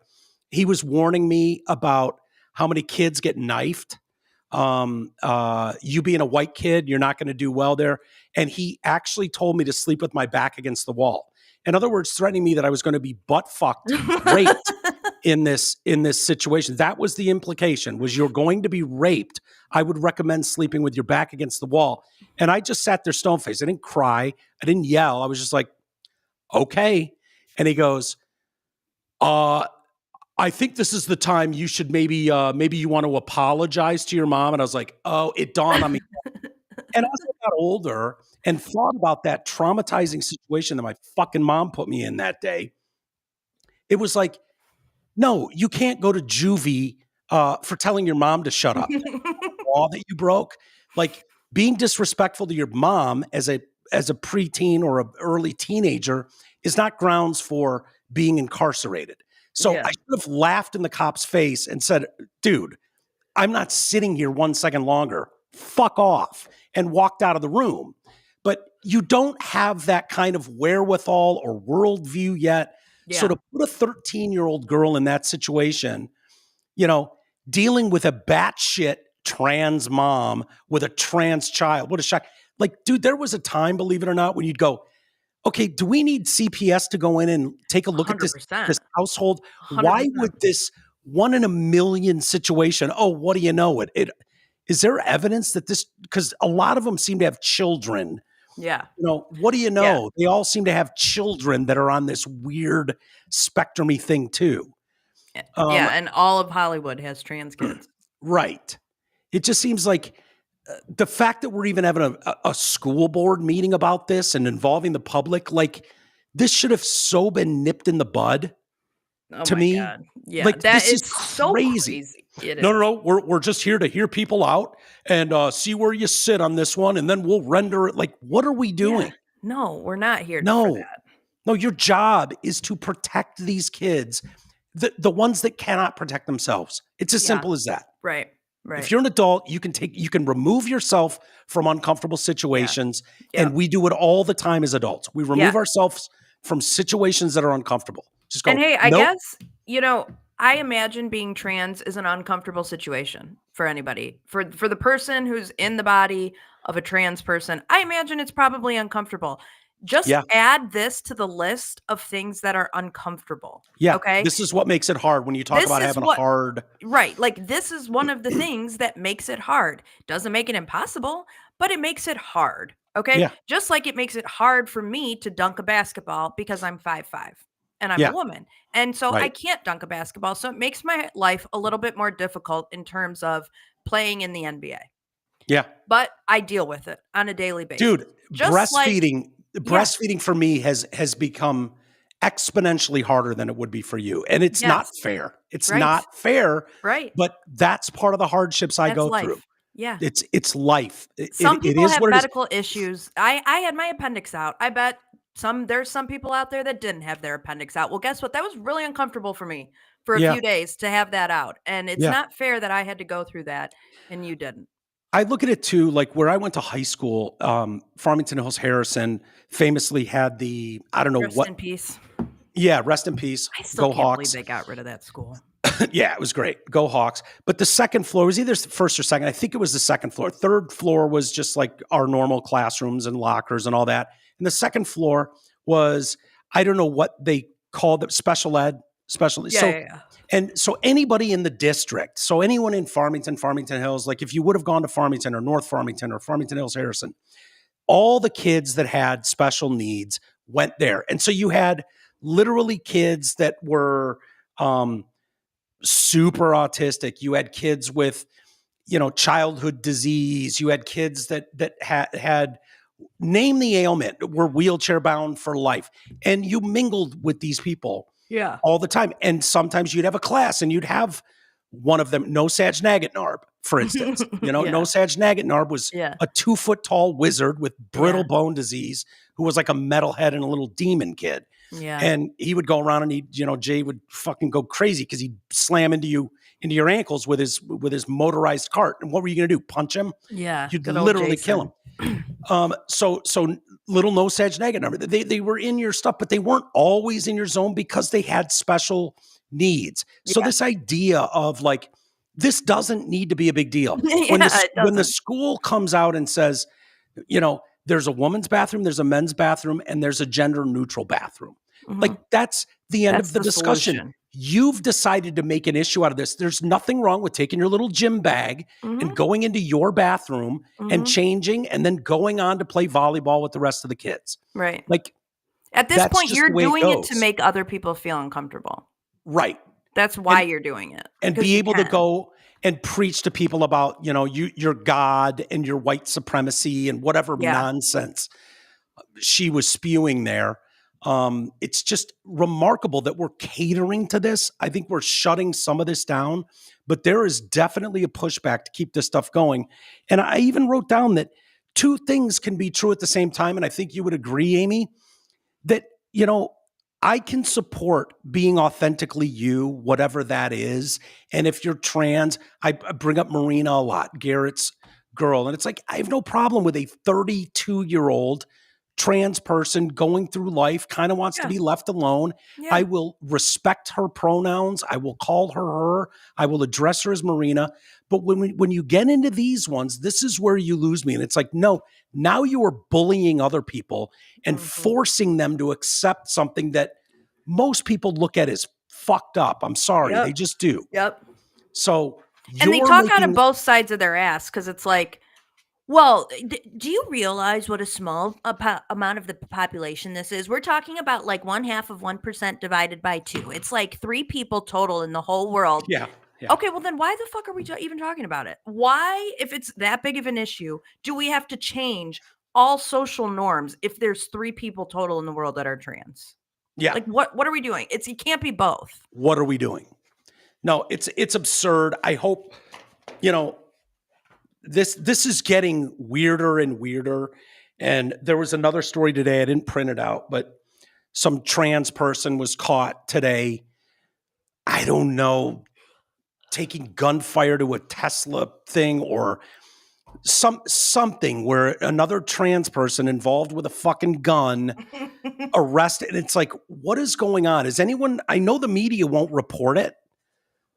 he was warning me about how many kids get knifed. You being a white kid, you're not going to do well there. And he actually told me to sleep with my back against the wall. In other words, threatening me that I was going to be butt fucked, raped in this situation. That was the implication, was you're going to be raped. I would recommend sleeping with your back against the wall. And I just sat there stone faced. I didn't cry. I didn't yell. I was just like, okay. And he goes, I think this is the time you should maybe you want to apologize to your mom. And I was like, oh, it dawned on me. And as I got older and thought about that traumatizing situation that my fucking mom put me in that day, it was like, no, you can't go to juvie for telling your mom to shut up. Law that you broke, like being disrespectful to your mom as a preteen or an early teenager, is not grounds for being incarcerated. So I should have laughed in the cop's face and said, dude, I'm not sitting here 1 second longer. Fuck off. And walked out of the room. But you don't have that kind of wherewithal or worldview yet. Yeah. So to put a 13-year-old girl in that situation, dealing with a batshit trans mom with a trans child, what a shock. Like, dude, there was a time, believe it or not, when you'd go, okay, do we need CPS to go in and take a look 100%. At this household? 100%. Why would this 1 in a million situation? Oh, what do you know? Is there evidence that this, because a lot of them seem to have children. Yeah. What do you know? Yeah. They all seem to have children that are on this weird spectrum-y thing too. And all of Hollywood has trans kids. Right. It just seems like the fact that we're even having a school board meeting about this and involving the public, like this should have so been nipped in the bud. To me, God. Yeah, like that this is so crazy. No. We're just here to hear people out and see where you sit on this one, and then we'll render it. Like, what are we doing? Yeah. No, we're not here for that. No, your job is to protect these kids, the ones that cannot protect themselves. It's as simple as that. Right. If you're an adult, you can remove yourself from uncomfortable situations, and we do it all the time as adults. We remove ourselves from situations that are uncomfortable. Just go, and hey, I guess, I imagine being trans is an uncomfortable situation for anybody. For the person who's in the body of a trans person, I imagine it's probably uncomfortable. Just add this to the list of things that are uncomfortable. Yeah. Okay. This is what makes it hard when you talk about having a hard. Right. Like, this is one of the things that makes it hard. Doesn't make it impossible, but it makes it hard. Okay. Yeah. Just like it makes it hard for me to dunk a basketball because I'm 5'5". And I'm a woman. And so I can't dunk a basketball. So it makes my life a little bit more difficult in terms of playing in the NBA. Yeah. But I deal with it on a daily basis. Dude, breastfeeding for me has become exponentially harder than it would be for you. And it's not fair. It's not fair. Right. But that's part of the hardships I go through. Yeah. It's life. Some people have medical issues. I had my appendix out. I bet there's some people out there that didn't have their appendix out. Well, guess what? That was really uncomfortable for me for a few days to have that out. And it's not fair that I had to go through that and you didn't. I look at it too, like where I went to high school, Farmington Hills Harrison famously had the, I don't know Rest in peace. Yeah, rest in peace. I still Go can't Hawks. believe they got rid of that school. Yeah, it was great. Go Hawks. But the second floor was either first or second. I think it was the second floor. Third floor was just like our normal classrooms and lockers and all that. And the second floor was, I don't know what they called it, special ed. And so anybody in the district, so anyone in Farmington Hills, like if you would have gone to Farmington or North Farmington or Farmington Hills Harrison, all the kids that had special needs went there. And so you had literally kids that were super autistic. You had kids with, childhood disease. You had kids that had name the ailment, were wheelchair bound for life. And you mingled with these people all the time. And sometimes you'd have a class and you'd have one of them, No Saj Nagatnarb, for instance. No Saj Nagatnarb was a 2-foot tall wizard with brittle bone disease who was like a metalhead and a little demon kid. Yeah. And he would go around and Jay would fucking go crazy because he'd slam into your ankles with his motorized cart. And what were you going to do? Punch him? Yeah. You'd literally kill him. So little No Saj Nagatnarb, they were in your stuff, but they weren't always in your zone because they had special needs. So this idea of like, this doesn't need to be a big deal. When the school comes out and says, there's a woman's bathroom, there's a men's bathroom, and there's a gender neutral bathroom. Mm-hmm. Like that's the end of the discussion. Solution. You've decided to make an issue out of this. There's nothing wrong with taking your little gym bag and going into your bathroom and changing and then going on to play volleyball with the rest of the kids. Right. Like at this point, you're doing it to make other people feel uncomfortable. Right. That's why you're doing it. And be able to go and preach to people about, your God and your white supremacy and whatever nonsense she was spewing there. It's just remarkable that we're catering to this. I think we're shutting some of this down, but there is definitely a pushback to keep this stuff going. And I even wrote down that two things can be true at the same time. And I think you would agree, Amy, that, I can support being authentically you, whatever that is. And if you're trans, I bring up Marina a lot, Garrett's girl. And it's like, I have no problem with a 32-year-old trans person going through life, kind of wants to be left alone. Yeah. I will respect her pronouns. I will call her. I will address her as Marina. But when you get into these ones, this is where you lose me. And it's like, no, now you are bullying other people and forcing them to accept something that most people look at as fucked up. I'm sorry. They just do. Yep. So, and they talk out of both sides of their ass because it's like, well, do you realize what a small amount of the population this is? We're talking about like 1/2 of 1% divided by 2. It's like 3 people total in the whole world. Yeah. Okay, well then why the fuck are we even talking about it? Why, if it's that big of an issue, do we have to change all social norms if there's 3 people total in the world that are trans? Yeah. Like what are we doing? It can't be both. What are we doing? No, it's absurd. I hope, this is getting weirder and weirder. And there was another story today. I didn't print it out, but some trans person was caught today. I don't know, taking gunfire to a Tesla thing or something where another trans person involved with a fucking gun arrested. And it's like, what is going on? I know the media won't report it,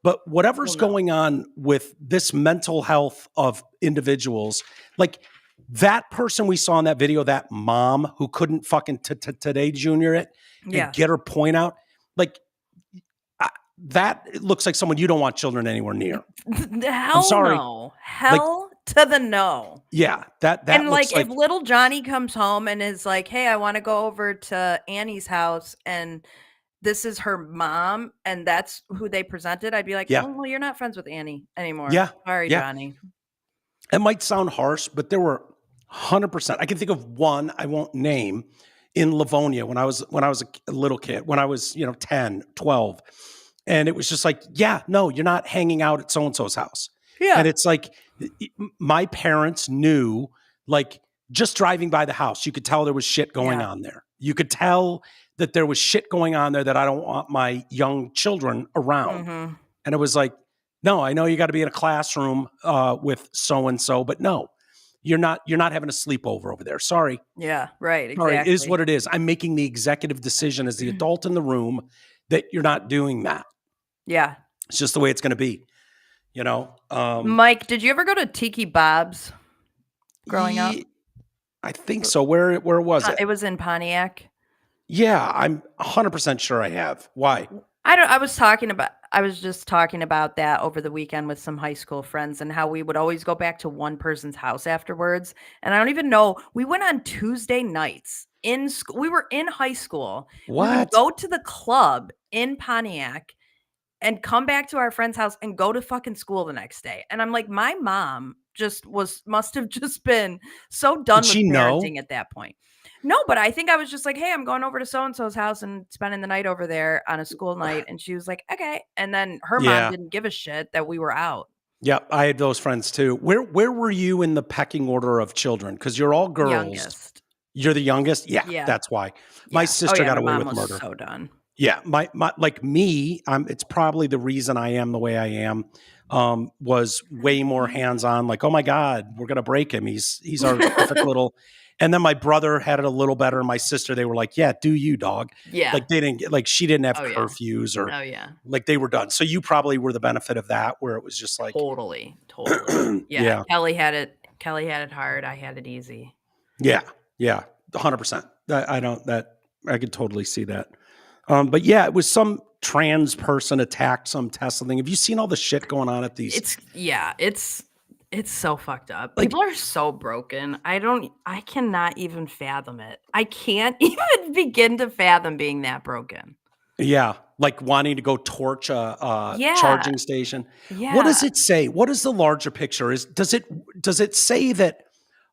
but whatever's going on with this mental health of individuals, like that person we saw in that video, that mom who couldn't fucking today junior it and get her point out, like that looks like someone you don't want children anywhere near. Hell no. Hell to the no. Yeah. That and like if little Johnny comes home and is like, hey, I want to go over to Annie's house and this is her mom and that's who they presented, I'd be like, oh, well, you're not friends with Annie anymore. Yeah. Sorry, Johnny. It might sound harsh, but there were 100%. I can think of one I won't name in Livonia when I was a little kid, when I was, 10, 12. And it was just like, no, you're not hanging out at so-and-so's house. Yeah. And it's like, my parents knew, like, just driving by the house, you could tell there was shit going on there. You could tell that there was shit going on there that I don't want my young children around. Mm-hmm. And it was like, no, I know you got to be in a classroom with so-and-so, but no, You're not having a sleepover over there. Sorry. Yeah, right. Exactly. Sorry, it is what it is. I'm making the executive decision as the adult in the room that you're not doing that. Yeah. It's just the way it's going to be, Mike, did you ever go to Tiki Bob's growing up? I think so. Where was it? It was in Pontiac. Yeah, I'm 100% sure I have. Why? I was just talking about that over the weekend with some high school friends and how we would always go back to one person's house afterwards. And I don't even know. We went on Tuesday nights in school. We were in high school. What? We would go to the club in Pontiac and come back to our friend's house and go to fucking school the next day. And I'm like, my mom must have just been so done with parenting at that point. No, but I think I was just like, hey, I'm going over to so-and-so's house and spending the night over there on a school night. And she was like, okay. And then her mom didn't give a shit that we were out. Yeah, I had those friends too. Where were you in the pecking order of children? Because you're all girls. Youngest. You're the youngest? Yeah. That's why. My sister got away with murder. So done. Yeah, my like me, it's probably the reason I am the way I am. Was way more hands-on, like, oh my God, we're gonna break him. He's our perfect little. And then my brother had it a little better. And my sister, they were like, yeah, do you, dog? Yeah. Like they didn't like she didn't have curfews or like they were done. So you probably were the benefit of that, where it was just like totally. Yeah. Kelly had it hard. I had it easy. Yeah. 100%. I could totally see that. But yeah, it was some trans person attacked some Tesla thing. Have you seen all the shit going on at these? It's so fucked up. People are so broken. I cannot even fathom it. I can't even begin to fathom being that broken. Yeah. Like wanting to go torch a charging station. Yeah. What does it say? What is the larger picture? Does it say that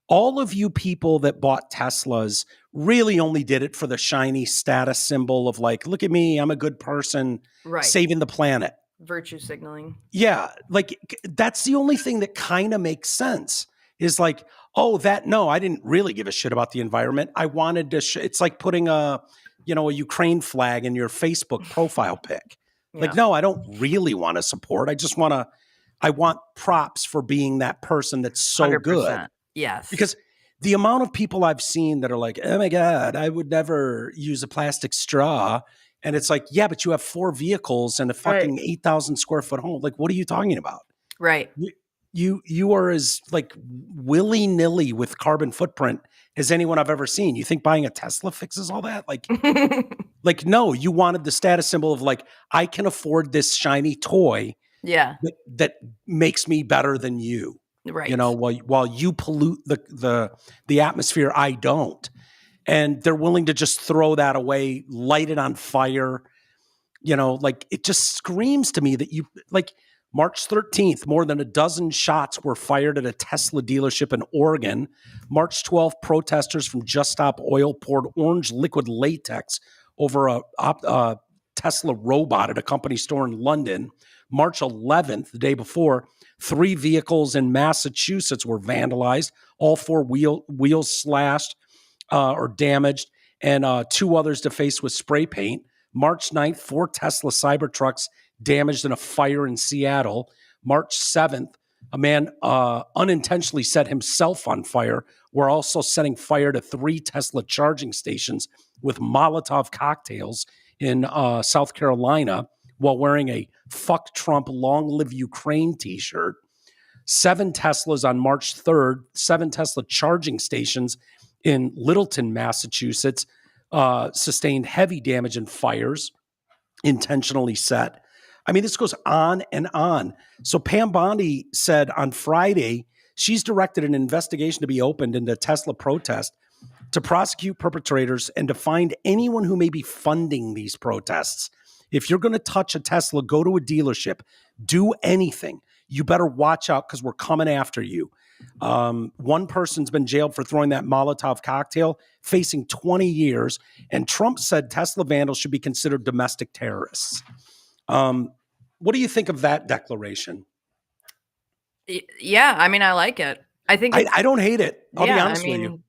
all of you people that bought Teslas really only did it for the shiny status symbol of like, look at me, I'm a good person, saving the planet. Virtue signaling. Yeah. Like that's the only thing that kind of makes sense is like, no, I didn't really give a shit about the environment. I wanted to, it's like putting a Ukraine flag in your Facebook profile pic. Like, no, I don't really want to support. I want props for being that person that's so 100%. Good. Yes. Because the amount of people I've seen that are like, oh my God, I would never use a plastic straw. And it's like, yeah, but you have 4 vehicles and a fucking 8,000 square foot home. Like, what are you talking about? Right. You are as like willy-nilly with carbon footprint as anyone I've ever seen. You think buying a Tesla fixes all that? Like, like, no, you wanted the status symbol of like, I can afford this shiny toy. Yeah. That makes me better than you. Right. While you pollute the atmosphere, I don't. And they're willing to just throw that away, light it on fire. Like it just screams to me that you like March 13th, more than a dozen shots were fired at a Tesla dealership in Oregon. March 12th, protesters from Just Stop Oil poured orange liquid latex over a Tesla robot at a company store in London. March 11th, the day before, 3 vehicles in Massachusetts were vandalized, all 4 wheels slashed or damaged, and 2 others defaced with spray paint. March 9th, 4 Tesla Cybertrucks damaged in a fire in Seattle. March 7th, a man unintentionally set himself on fire. We're also setting fire to 3 Tesla charging stations with Molotov cocktails in South Carolina while wearing a "Fuck Trump, Long Live Ukraine" t-shirt. 7 Teslas on March 3rd, 7 Tesla charging stations in Littleton, Massachusetts, sustained heavy damage and fires intentionally set. I mean, this goes on and on. So Pam Bondi said on Friday, she's directed an investigation to be opened into Tesla protest to prosecute perpetrators and to find anyone who may be funding these protests. If you're going to touch a Tesla, go to a dealership, do anything. You better watch out because we're coming after you. One person's been jailed for throwing that Molotov cocktail, facing 20 years. And Trump said Tesla vandals should be considered domestic terrorists. What do you think of that declaration? Yeah, I mean, I like it. I think I don't hate it. I'll be honest with you.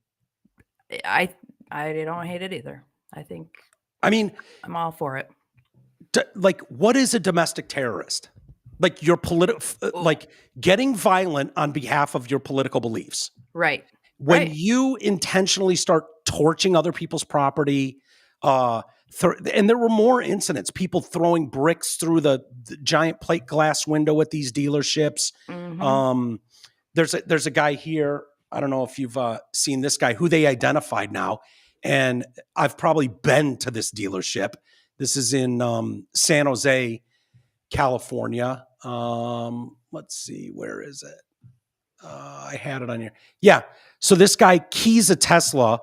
I don't hate it either. I mean, I'm all for it. Like, what is a domestic terrorist? like your like getting violent on behalf of your political beliefs. Right. When you intentionally start torching other people's property, and there were more incidents, people throwing bricks through the giant plate glass window at these dealerships. Mm-hmm. There's a guy here. I don't know if you've seen this guy who they identified now. And I've probably been to this dealership. This is in San Jose, California. Let's see, where is it? I had it on here. Yeah. So this guy keys a Tesla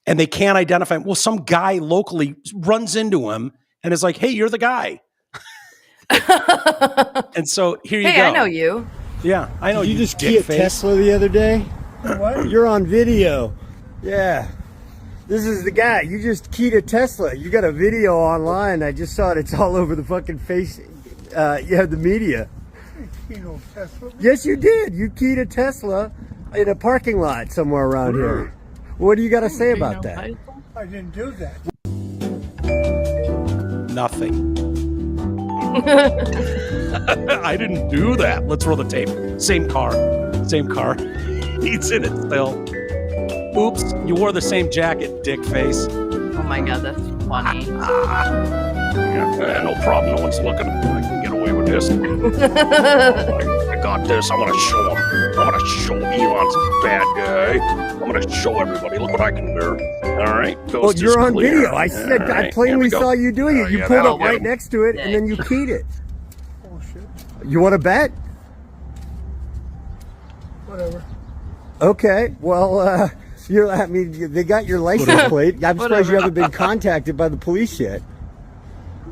and they can't identify him. Well, some guy locally runs into him and is like, hey, you're the guy. And so here you go. Hey, I know you. Yeah, I know you. Did you just key a Tesla the other day? What? You're on video. Yeah. This is the guy. You just keyed a Tesla. You got a video online. I just saw it. It's all over the fucking face. The media. No Tesla. Yes, you did. You keyed a Tesla in a parking lot somewhere around here. What do you got to say about that? I didn't do that. Nothing. I didn't do that. Let's roll the tape. Same car. He's in it still. Oops, you wore the same jacket, dick face. Oh my God, that's funny. Yeah, no problem. No one's looking. I can get away with this. I got this. I'm going to show him. I'm going to show Elon's a bad guy. I'm going to show everybody. Look what I can do. All right. Well, you're on video. I said right, I plainly saw you doing it. You pulled up right next to it, and then you keyed it. Oh, shit. You want to bet? Whatever. Okay. Well, they got your license plate. I'm surprised you haven't been contacted by the police yet.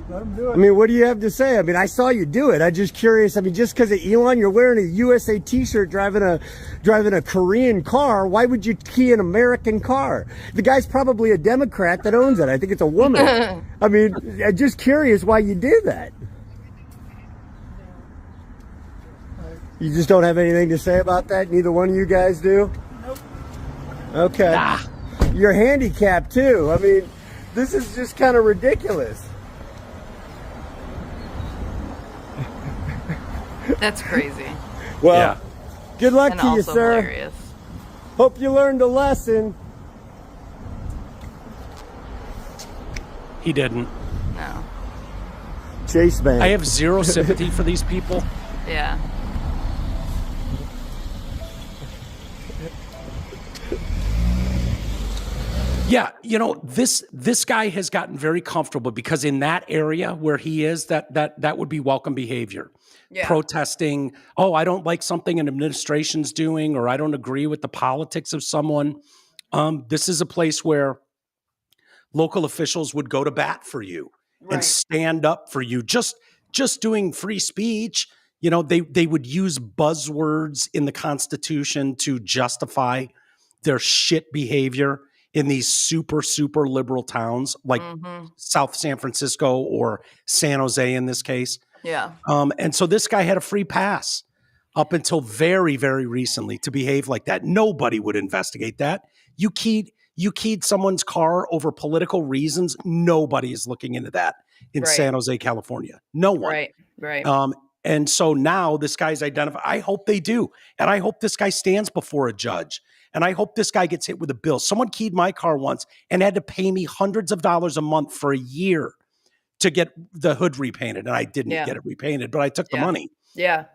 Let him do it. I mean, what do you have to say? I mean, I saw you do it. I'm just curious. I mean, just because of Elon, you're wearing a USA T-shirt, driving a Korean car. Why would you key an American car? The guy's probably a Democrat that owns it. I think it's a woman. I mean, I'm just curious why you did that. You just don't have anything to say about that? Neither one of you guys do? Nope. Okay. You're handicapped, too. I mean, this is just kind of ridiculous. That's crazy. Well, good luck And to you, also sir. hilarious. Hope you learned a lesson. He didn't. No. Chase Bank. I have zero sympathy for these people. Yeah. Yeah, you know, this guy has gotten very comfortable because in that area where he is, that would be welcome behavior. Yeah. Protesting, oh, I don't like something an administration's doing, or I don't agree with the politics of someone. This is a place where local officials would go to bat for you and stand up for you. Just doing free speech, you know, they would use buzzwords in the Constitution to justify their shit behavior in these super, super liberal towns like South San Francisco or San Jose in this case. Yeah. And so this guy had a free pass up until very, very recently to behave like that. Nobody would investigate that. You keyed someone's car over political reasons. Nobody is looking into that in San Jose, California. No one. Right. And so now this guy's identified. I hope they do. And I hope this guy stands before a judge. And I hope this guy gets hit with a bill. Someone keyed my car once and had to pay me hundreds of dollars a month for a year to get the hood repainted. And I didn't get it repainted, but I took the money. Yeah.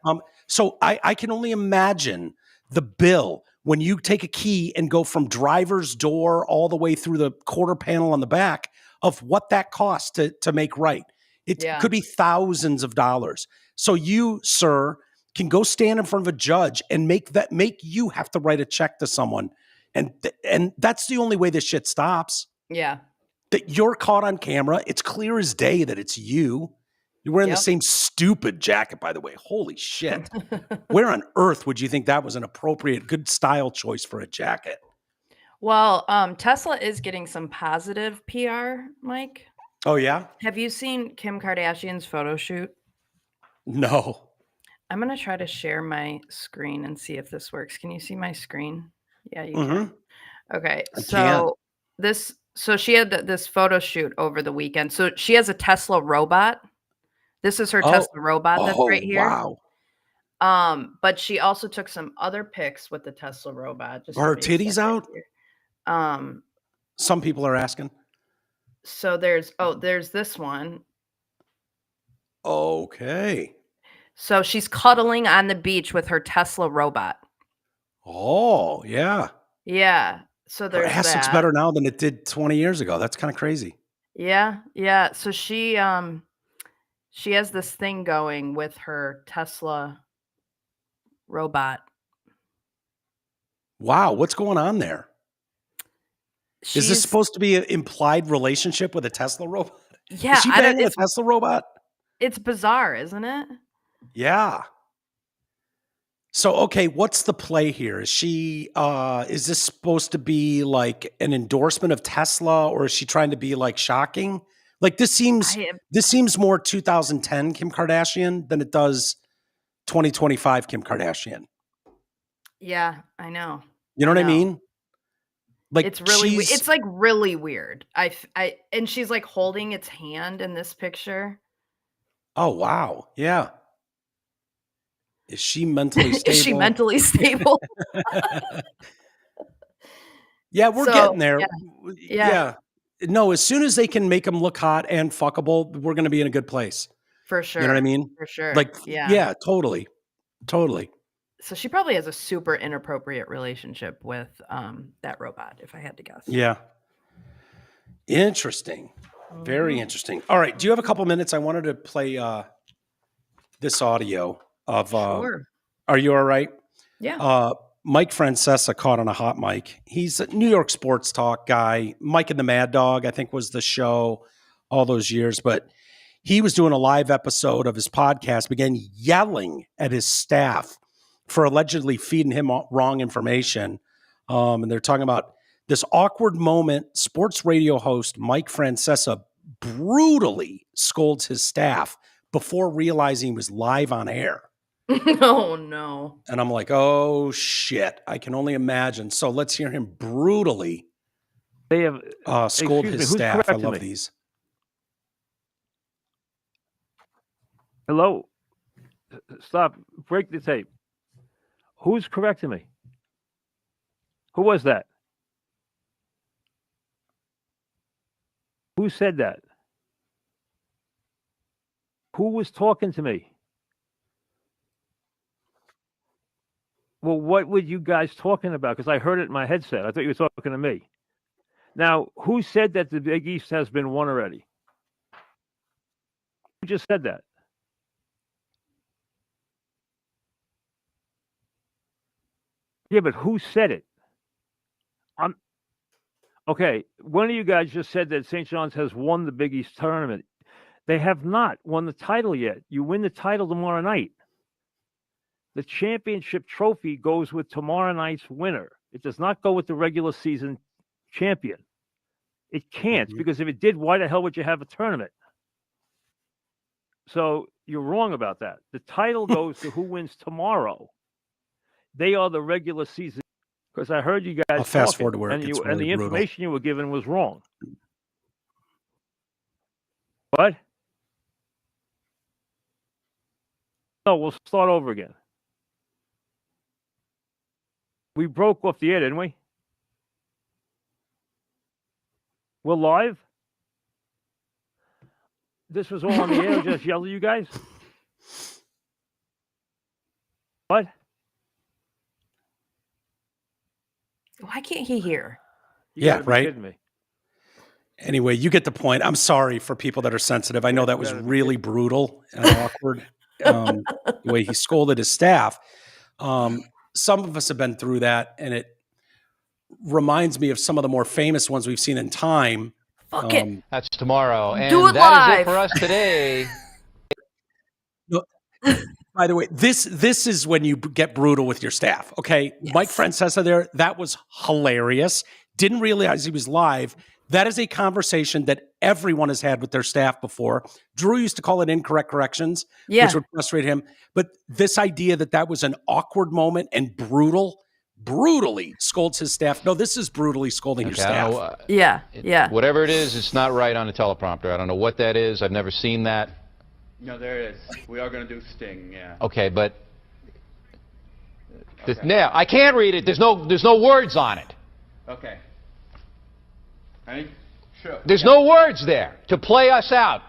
So I can only imagine the bill when you take a key and go from driver's door all the way through the quarter panel on the back of what that costs to make right. It could be thousands of dollars. So you, sir, can go stand in front of a judge and make you have to write a check to someone. And that's the only way this shit stops. Yeah. That you're caught on camera. It's clear as day that it's you. You're wearing the same stupid jacket, by the way. Holy shit. Where on earth would you think that was an appropriate, good style choice for a jacket? Well, Tesla is getting some positive PR, Mike. Oh, yeah? Have you seen Kim Kardashian's photo shoot? No. I'm going to try to share my screen and see if this works. Can you see my screen? Yeah, you can. Okay. So she had this photo shoot over the weekend. So she has a Tesla robot This is her Tesla robot that's right here. Wow. But she also took some other pics with the Tesla robot. Just Are her titties out? Here. Some people are asking. So there's this one. Okay. So she's cuddling on the beach with her Tesla robot. Oh, yeah. Yeah. So there's her ass looks better now than it did 20 years ago. That's kind of crazy. Yeah. Yeah. So she has this thing going with her Tesla robot. Wow. What's going on there? Is this supposed to be an implied relationship with a Tesla robot? Yeah. Is she banging a Tesla robot? It's bizarre, isn't it? Yeah. So, okay, what's the play here? Is this supposed to be like an endorsement of Tesla, or is she trying to be like shocking? Like this seems more 2010 Kim Kardashian than it does 2025 Kim Kardashian. Yeah, I know. You know what I mean? Like it's like really weird. And she's like holding its hand in this picture. Oh, wow. Yeah. Is she mentally stable? Is she mentally stable? Yeah, we're getting there. Yeah. No, as soon as they can make them look hot and fuckable, we're going to be in a good place. For sure. You know what I mean? For sure. Like, yeah, totally. Totally. So she probably has a super inappropriate relationship with that robot, if I had to guess. Yeah. Interesting. Very interesting. All right. Do you have a couple minutes? I wanted to play this audio of. Sure. Are you all right? Yeah. Mike Francesa caught on a hot mic. He's a New York sports talk guy. Mike and the Mad Dog, I think, was the show all those years. But he was doing a live episode of his podcast, began yelling at his staff for allegedly feeding him wrong information. And they're talking about this awkward moment. Sports radio host Mike Francesa brutally scolds his staff before realizing he was live on air. Oh, no. And I'm like, oh, shit. I can only imagine. So let's hear him brutally scold his staff. I love these. Hello? Stop. Break the tape. Who's correcting me? Who was that? Who said that? Who was talking to me? Well, what were you guys talking about? Because I heard it in my headset. I thought you were talking to me. Now, who said that the Big East has been won already? Who just said that? Yeah, but who said it? Okay, one of you guys just said that St. John's has won the Big East tournament. They have not won the title yet. You win the title tomorrow night. The championship trophy goes with tomorrow night's winner. It does not go with the regular season champion. It can't, because if it did, why the hell would you have a tournament? So you're wrong about that. The title goes to who wins tomorrow. They are the regular season. Because I heard you guys I'll fast forward to where it gets and really the brutal. information you were given was wrong. What? No, we'll start over again. We broke off the air, didn't we? We're live? This was all on the air, just yell at you guys? What? Why can't he hear? Yeah, right. Anyway, you get the point. I'm sorry for people that are sensitive. I know that was really brutal and awkward, the way he scolded his staff. Some of us have been through that, and it reminds me of some of the more famous ones we've seen in time. Fuck it. That's tomorrow. And Do it that live. is it for us today. By the way, this is when you get brutal with your staff, okay? Yes. Mike Francesa there, that was hilarious. Didn't realize he was live. That is a conversation that everyone has had with their staff before. Drew used to call it incorrect corrections, which would frustrate him. But this idea that was an awkward moment and brutally scolds his staff. No, this is brutally scolding your staff. Yeah. Whatever it is, it's not right on a teleprompter. I don't know what that is. I've never seen that. No, there is. We are going to do Sting, yeah. Okay, but now I can't read it. There's no words on it. Okay. Ready? Sure. There's no words there. To play us out.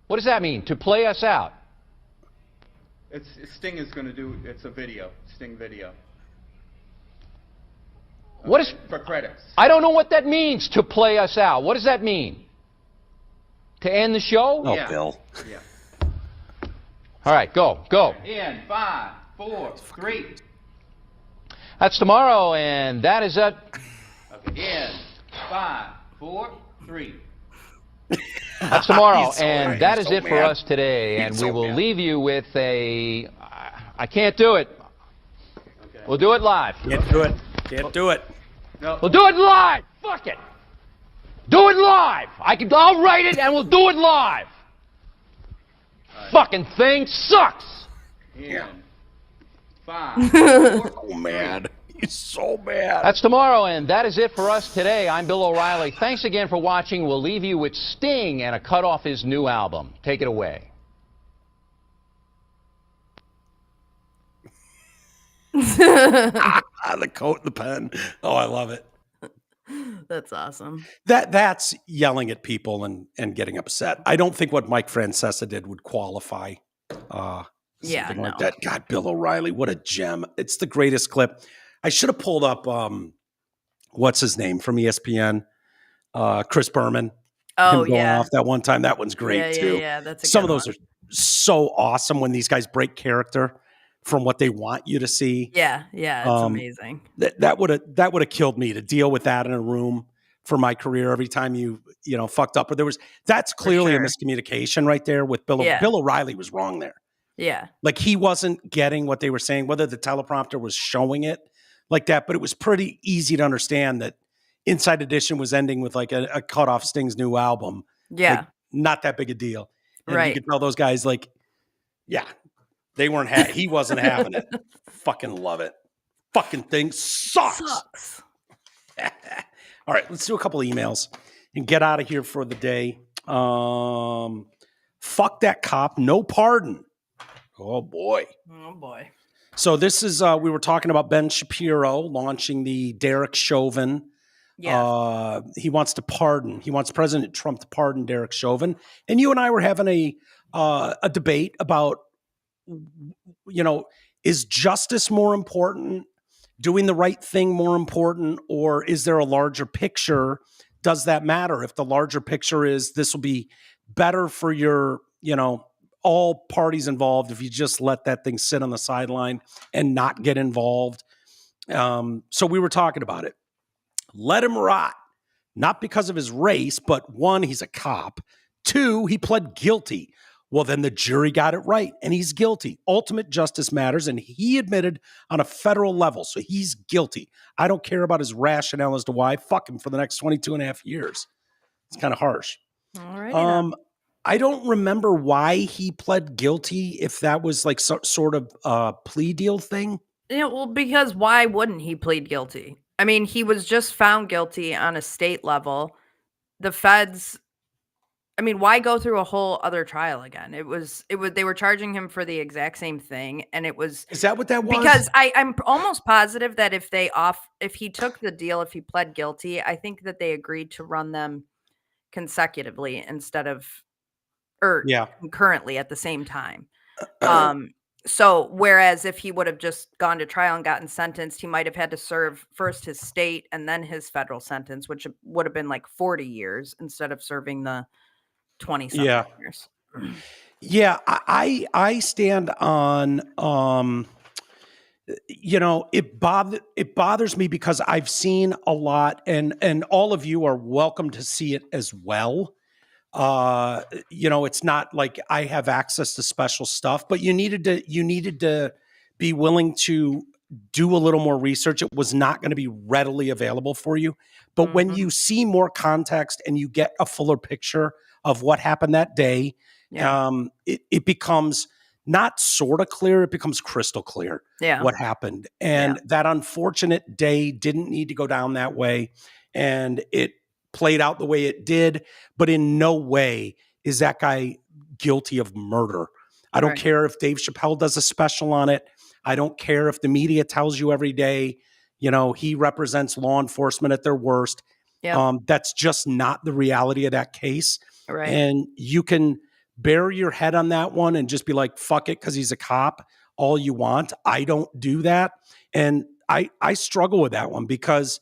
What does that mean? To play us out. Sting is going to do. It's a video. Sting video. What is for credits? I don't know what that means. To play us out. What does that mean? To end the show? Oh, Yeah. Bill. Yeah. All right, go. In 5, 4, 3. That's tomorrow, and that is it. Okay. In 5, 4, 3. That's tomorrow, He's so and mad. that He's is so it for mad. us today. And He's we so will mad. leave you with a. I can't do it. Okay. We'll do it live. Can't do it. Can't do it. No. We'll do it live. Fuck it. Do it live. I'll write it, and we'll do it live. Fucking thing sucks. In 5, 4, Oh, mad. He's so mad. That's tomorrow, and that is it for us today. I'm Bill O'Reilly. Thanks again for watching. We'll leave you with Sting and a cut off his new album. Take it away. The coat and the pen. Oh, I love it. That's awesome. That's yelling at people and getting upset. I don't think what Mike Francesa did would qualify. Something like that. God, Bill O'Reilly, what a gem. It's the greatest clip. I should have pulled up what's his name from ESPN? Chris Berman. Oh, Him going yeah. off that one time. That one's great too. Yeah, that's a Some of good those one. are so awesome when these guys break character from what they want you to see. Yeah, it's amazing. That would have killed me to deal with that in a room for my career every time you fucked up. Or that's clearly a miscommunication right there with Bill. Yeah. Bill O'Reilly was wrong there. Yeah. Like he wasn't getting what they were saying, whether the teleprompter was showing it like that, but it was pretty easy to understand that Inside Edition was ending with like a cut off Sting's new album. Yeah. Like, not that big a deal. And Right. you could tell those guys like, yeah, they weren't he wasn't having it. Fucking love it. Fucking thing sucks. All right, let's do a couple of emails and get out of here for the day. Fuck that cop, no pardon. Oh boy. So this is we were talking about Ben Shapiro launching the Derek Chauvin. Yeah. He wants to pardon. He wants President Trump to pardon Derek Chauvin. And you and I were having a debate about, is justice more important, doing the right thing more important, or is there a larger picture? Does that matter? If the larger picture is this will be better for your, all parties involved if you just let that thing sit on the sideline and not get involved. So we were talking about it. Let him rot, not because of his race, but one, he's a cop. Two, he pled guilty. Well, then the jury got it right, and he's guilty. Ultimate justice matters, and he admitted on a federal level, so he's guilty. I don't care about his rationale as to why. Fuck him for the next 22 and a half years. It's kind of harsh. All right. I don't remember why he pled guilty, if that was like sort of a plea deal thing. Yeah, well, because why wouldn't he plead guilty? I mean, he was just found guilty on a state level. The feds, I mean, why go through a whole other trial again? It was they were charging him for the exact same thing, and it was. Is that what that was? Because I'm almost positive that if he took the deal, if he pled guilty, I think that they agreed to run them consecutively instead of concurrently at the same time. So whereas if he would have just gone to trial and gotten sentenced, he might have had to serve first his state and then his federal sentence, which would have been like 40 years instead of serving the 20-something years. Yeah, I stand on it bothers me because I've seen a lot, and all of you are welcome to see it as well. It's not like I have access to special stuff, but you needed to be willing to do a little more research. It was not going to be readily available for you. But when you see more context and you get a fuller picture of what happened that day, it becomes not sort of clear, it becomes crystal clear what happened. And that unfortunate day didn't need to go down that way. And it played out the way it did, but in no way is that guy guilty of murder. I don't care if Dave Chappelle does a special on it. I don't care if the media tells you every day, he represents law enforcement at their worst. Yep. That's just not the reality of that case. Right. And you can bury your head on that one and just be like, fuck it, because he's a cop all you want. I don't do that. And I struggle with that one because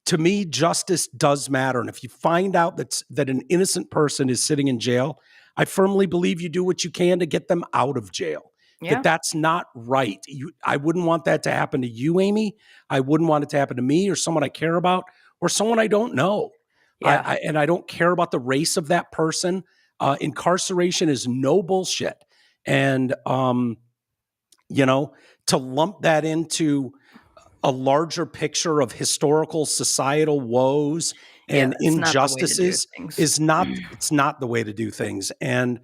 to me, justice does matter. And if you find out that an innocent person is sitting in jail, I firmly believe you do what you can to get them out of jail. Yeah. That's not right. I wouldn't want that to happen to you, Amy. I wouldn't want it to happen to me or someone I care about or someone I don't know. Yeah. And I don't care about the race of that person. Incarceration is no bullshit. And, to lump that into a larger picture of historical societal woes and injustices it's not the way to do things. And,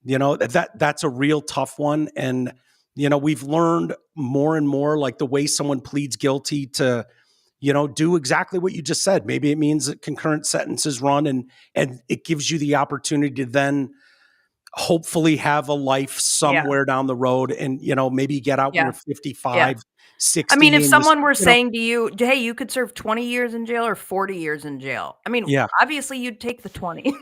that's a real tough one. And, we've learned more and more, like the way someone pleads guilty to, do exactly what you just said. Maybe it means that concurrent sentences run and it gives you the opportunity to then hopefully have a life somewhere down the road and, maybe get out when you're 55, 60. I mean, if someone were saying to you, hey, you could serve 20 years in jail or 40 years in jail. I mean, obviously you'd take the 20.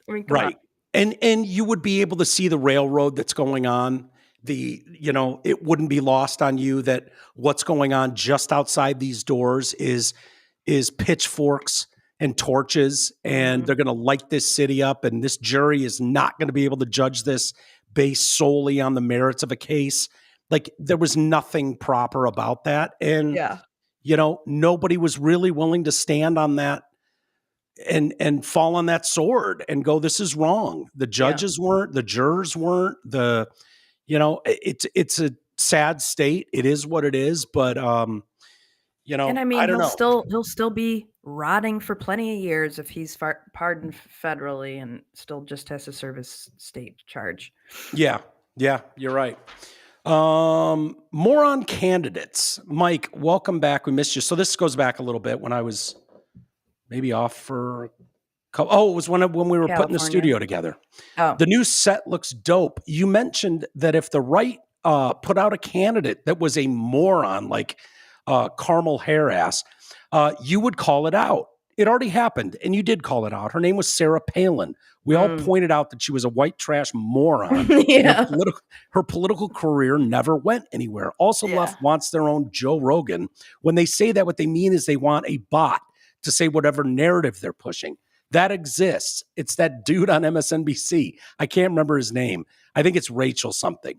I mean, come on. And you would be able to see the railroad that's going on. It wouldn't be lost on you that what's going on just outside these doors is pitchforks and torches, and they're going to light this city up. And this jury is not going to be able to judge this based solely on the merits of a case. Like there was nothing proper about that. And, nobody was really willing to stand on that and fall on that sword and go, this is wrong. The judges weren't, the jurors weren't, it's a sad state. It is what it is. But, and I mean, he'll still be rotting for plenty of years if he's pardoned federally and still just has to serve his state charge. Yeah, you're right. More on candidates. Mike, welcome back. We missed you. So this goes back a little bit when I was maybe off for a couple. Oh, it was when we were putting the studio together. Oh. The new set looks dope. You mentioned that if the right put out a candidate that was a moron like Carmel Harris, you would call it out. It already happened, and you did call it out. Her name was Sarah Palin. We all pointed out that she was a white trash moron. Her political career never went anywhere. Also, left wants their own Joe Rogan. When they say that, what they mean is they want a bot to say whatever narrative they're pushing. That exists. It's that dude on MSNBC. I can't remember his name. I think it's Rachel something.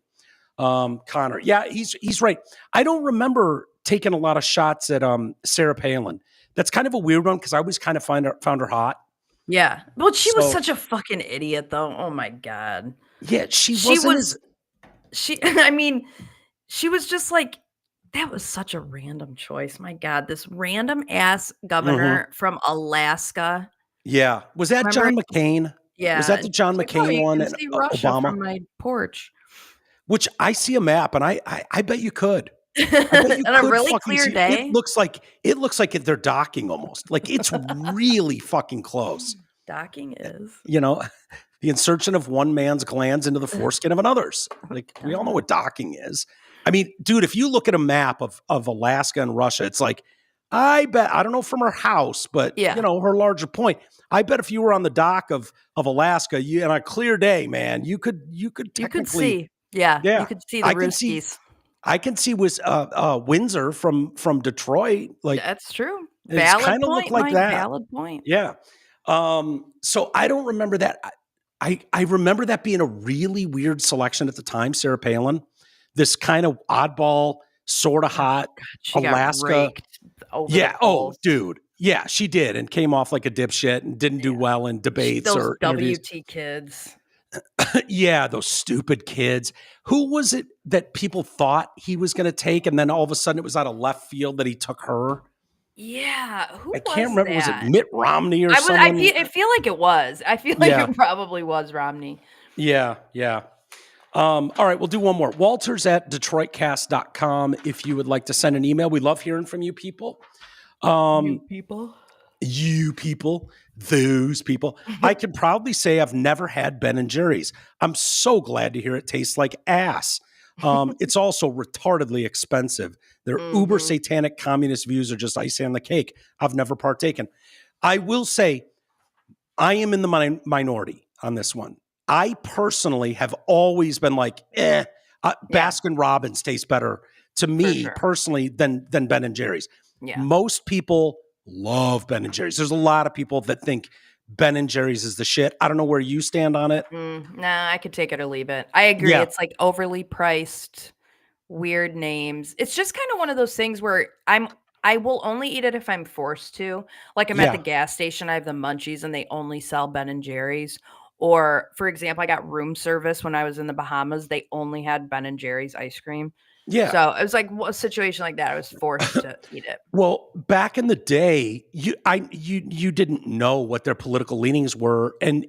Connor. Yeah, he's right. I don't remember taking a lot of shots at Sarah Palin. That's kind of a weird one because I always kind of found her hot. Yeah. Well, she was such a fucking idiot, though. Oh my God. Yeah, she was just like, that was such a random choice. My God, this random ass governor from Alaska. Yeah. Was that John McCain? Yeah. Was that the John McCain one? And Obama from my porch. Which I see a map, and I bet you could. On a really clear day, it looks like they're docking almost. Like it's really fucking close. Docking is, the insertion of one man's glands into the foreskin of another's. Like we all know what docking is. I mean, dude, if you look at a map of Alaska and Russia, it's like I bet I don't know from her house, but her larger point. I bet if you were on the dock of Alaska, on a clear day, man, you could technically see. Yeah, you could see the Ruskies. I can see Windsor from Detroit. Like that's true. Valid kind of look like that. Valid point. Yeah. So I don't remember that. I remember that being a really weird selection at the time. Sarah Palin, this kind of oddball, sort of hot Alaska. Yeah. Oh, dude. Yeah, she did, and came off like a dipshit and didn't do well in debates or interviews. WT kids. Yeah, those stupid kids. Who was it that people thought he was going to take, and then all of a sudden it was out of left field that he took her? Yeah, I can't remember. Was it Mitt Romney or something? I feel like it was. I feel like it probably was Romney. Yeah. All right, we'll do one more. Walters at DetroitCast.com if you would like to send an email. We love hearing from you people. You people, those people. I can proudly say I've never had Ben and Jerry's. I'm so glad to hear it tastes like ass. It's also retardedly expensive. Their uber satanic communist views are just icing on the cake. I've never partaken. I will say I am in the minority on this one. I personally have always been like, Baskin Robbins tastes better to me personally than Ben and Jerry's. Yeah. Most people love Ben and Jerry's. There's a lot of people that think Ben and Jerry's is the shit. I don't know where you stand on it. Nah, I could take it or leave it. I agree. Yeah. It's like overly priced, weird names. It's just kind of one of those things where I will only eat it if I'm forced to. Like I'm at the gas station, I have the munchies and they only sell Ben and Jerry's. Or for example, I got room service when I was in the Bahamas. They only had Ben and Jerry's ice cream. Yeah. So it was like a situation like that. I was forced to eat it. Well, back in the day, you didn't know what their political leanings were, and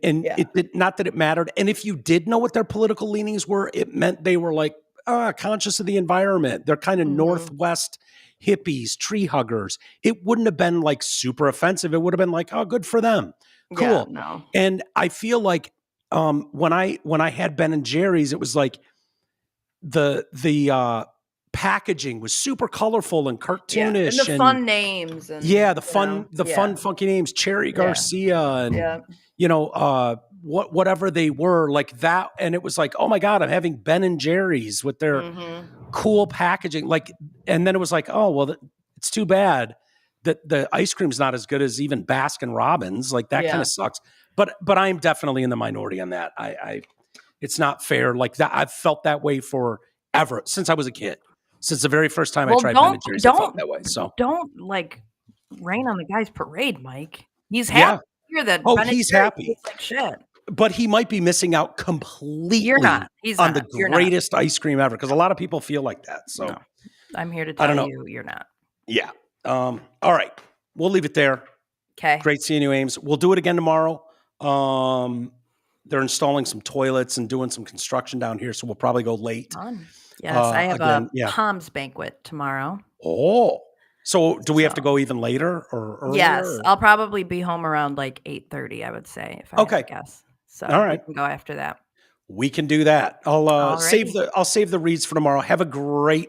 not that it mattered. And if you did know what their political leanings were, it meant they were like conscious of the environment. They're kind of Northwest hippies, tree huggers. It wouldn't have been like super offensive. It would have been like, oh, good for them. Cool. Yeah, no. And I feel like when I had Ben and Jerry's, it was like the packaging was super colorful and cartoonish, and the fun names, and the fun funky names, Cherry Garcia, and whatever they were like that. And it was like, oh my God, I'm having Ben and Jerry's with their cool packaging. Like, and then it was like, oh well, it's too bad that the ice cream's not as good as even Baskin Robbins. Like that kind of sucks. But I'm definitely in the minority on that. It's not fair. Like that, I've felt that way forever since I was a kid. Since the very first time I tried Ben and Jerry's, I felt that way. So don't like rain on the guy's parade, Mike. He's happy to hear that. Ben he's and happy. Jerry's like shit. But he might be missing out completely. You're not. He's on not. the greatest ice cream ever, because a lot of people feel like that. So no. I'm here to tell you, you're not. Yeah. All right. We'll leave it there. Okay. Great seeing you, Ames. We'll do it again tomorrow. They're installing some toilets and doing some construction down here, so we'll probably go late. Fun. Yes, I have a Palms banquet tomorrow. Oh. So do we have to go even later or earlier? Yes, I'll probably be home around like 8:30, I would say, if I had to guess. So all right. we can go after that. We can do that. I'll save the reads for tomorrow. Have a great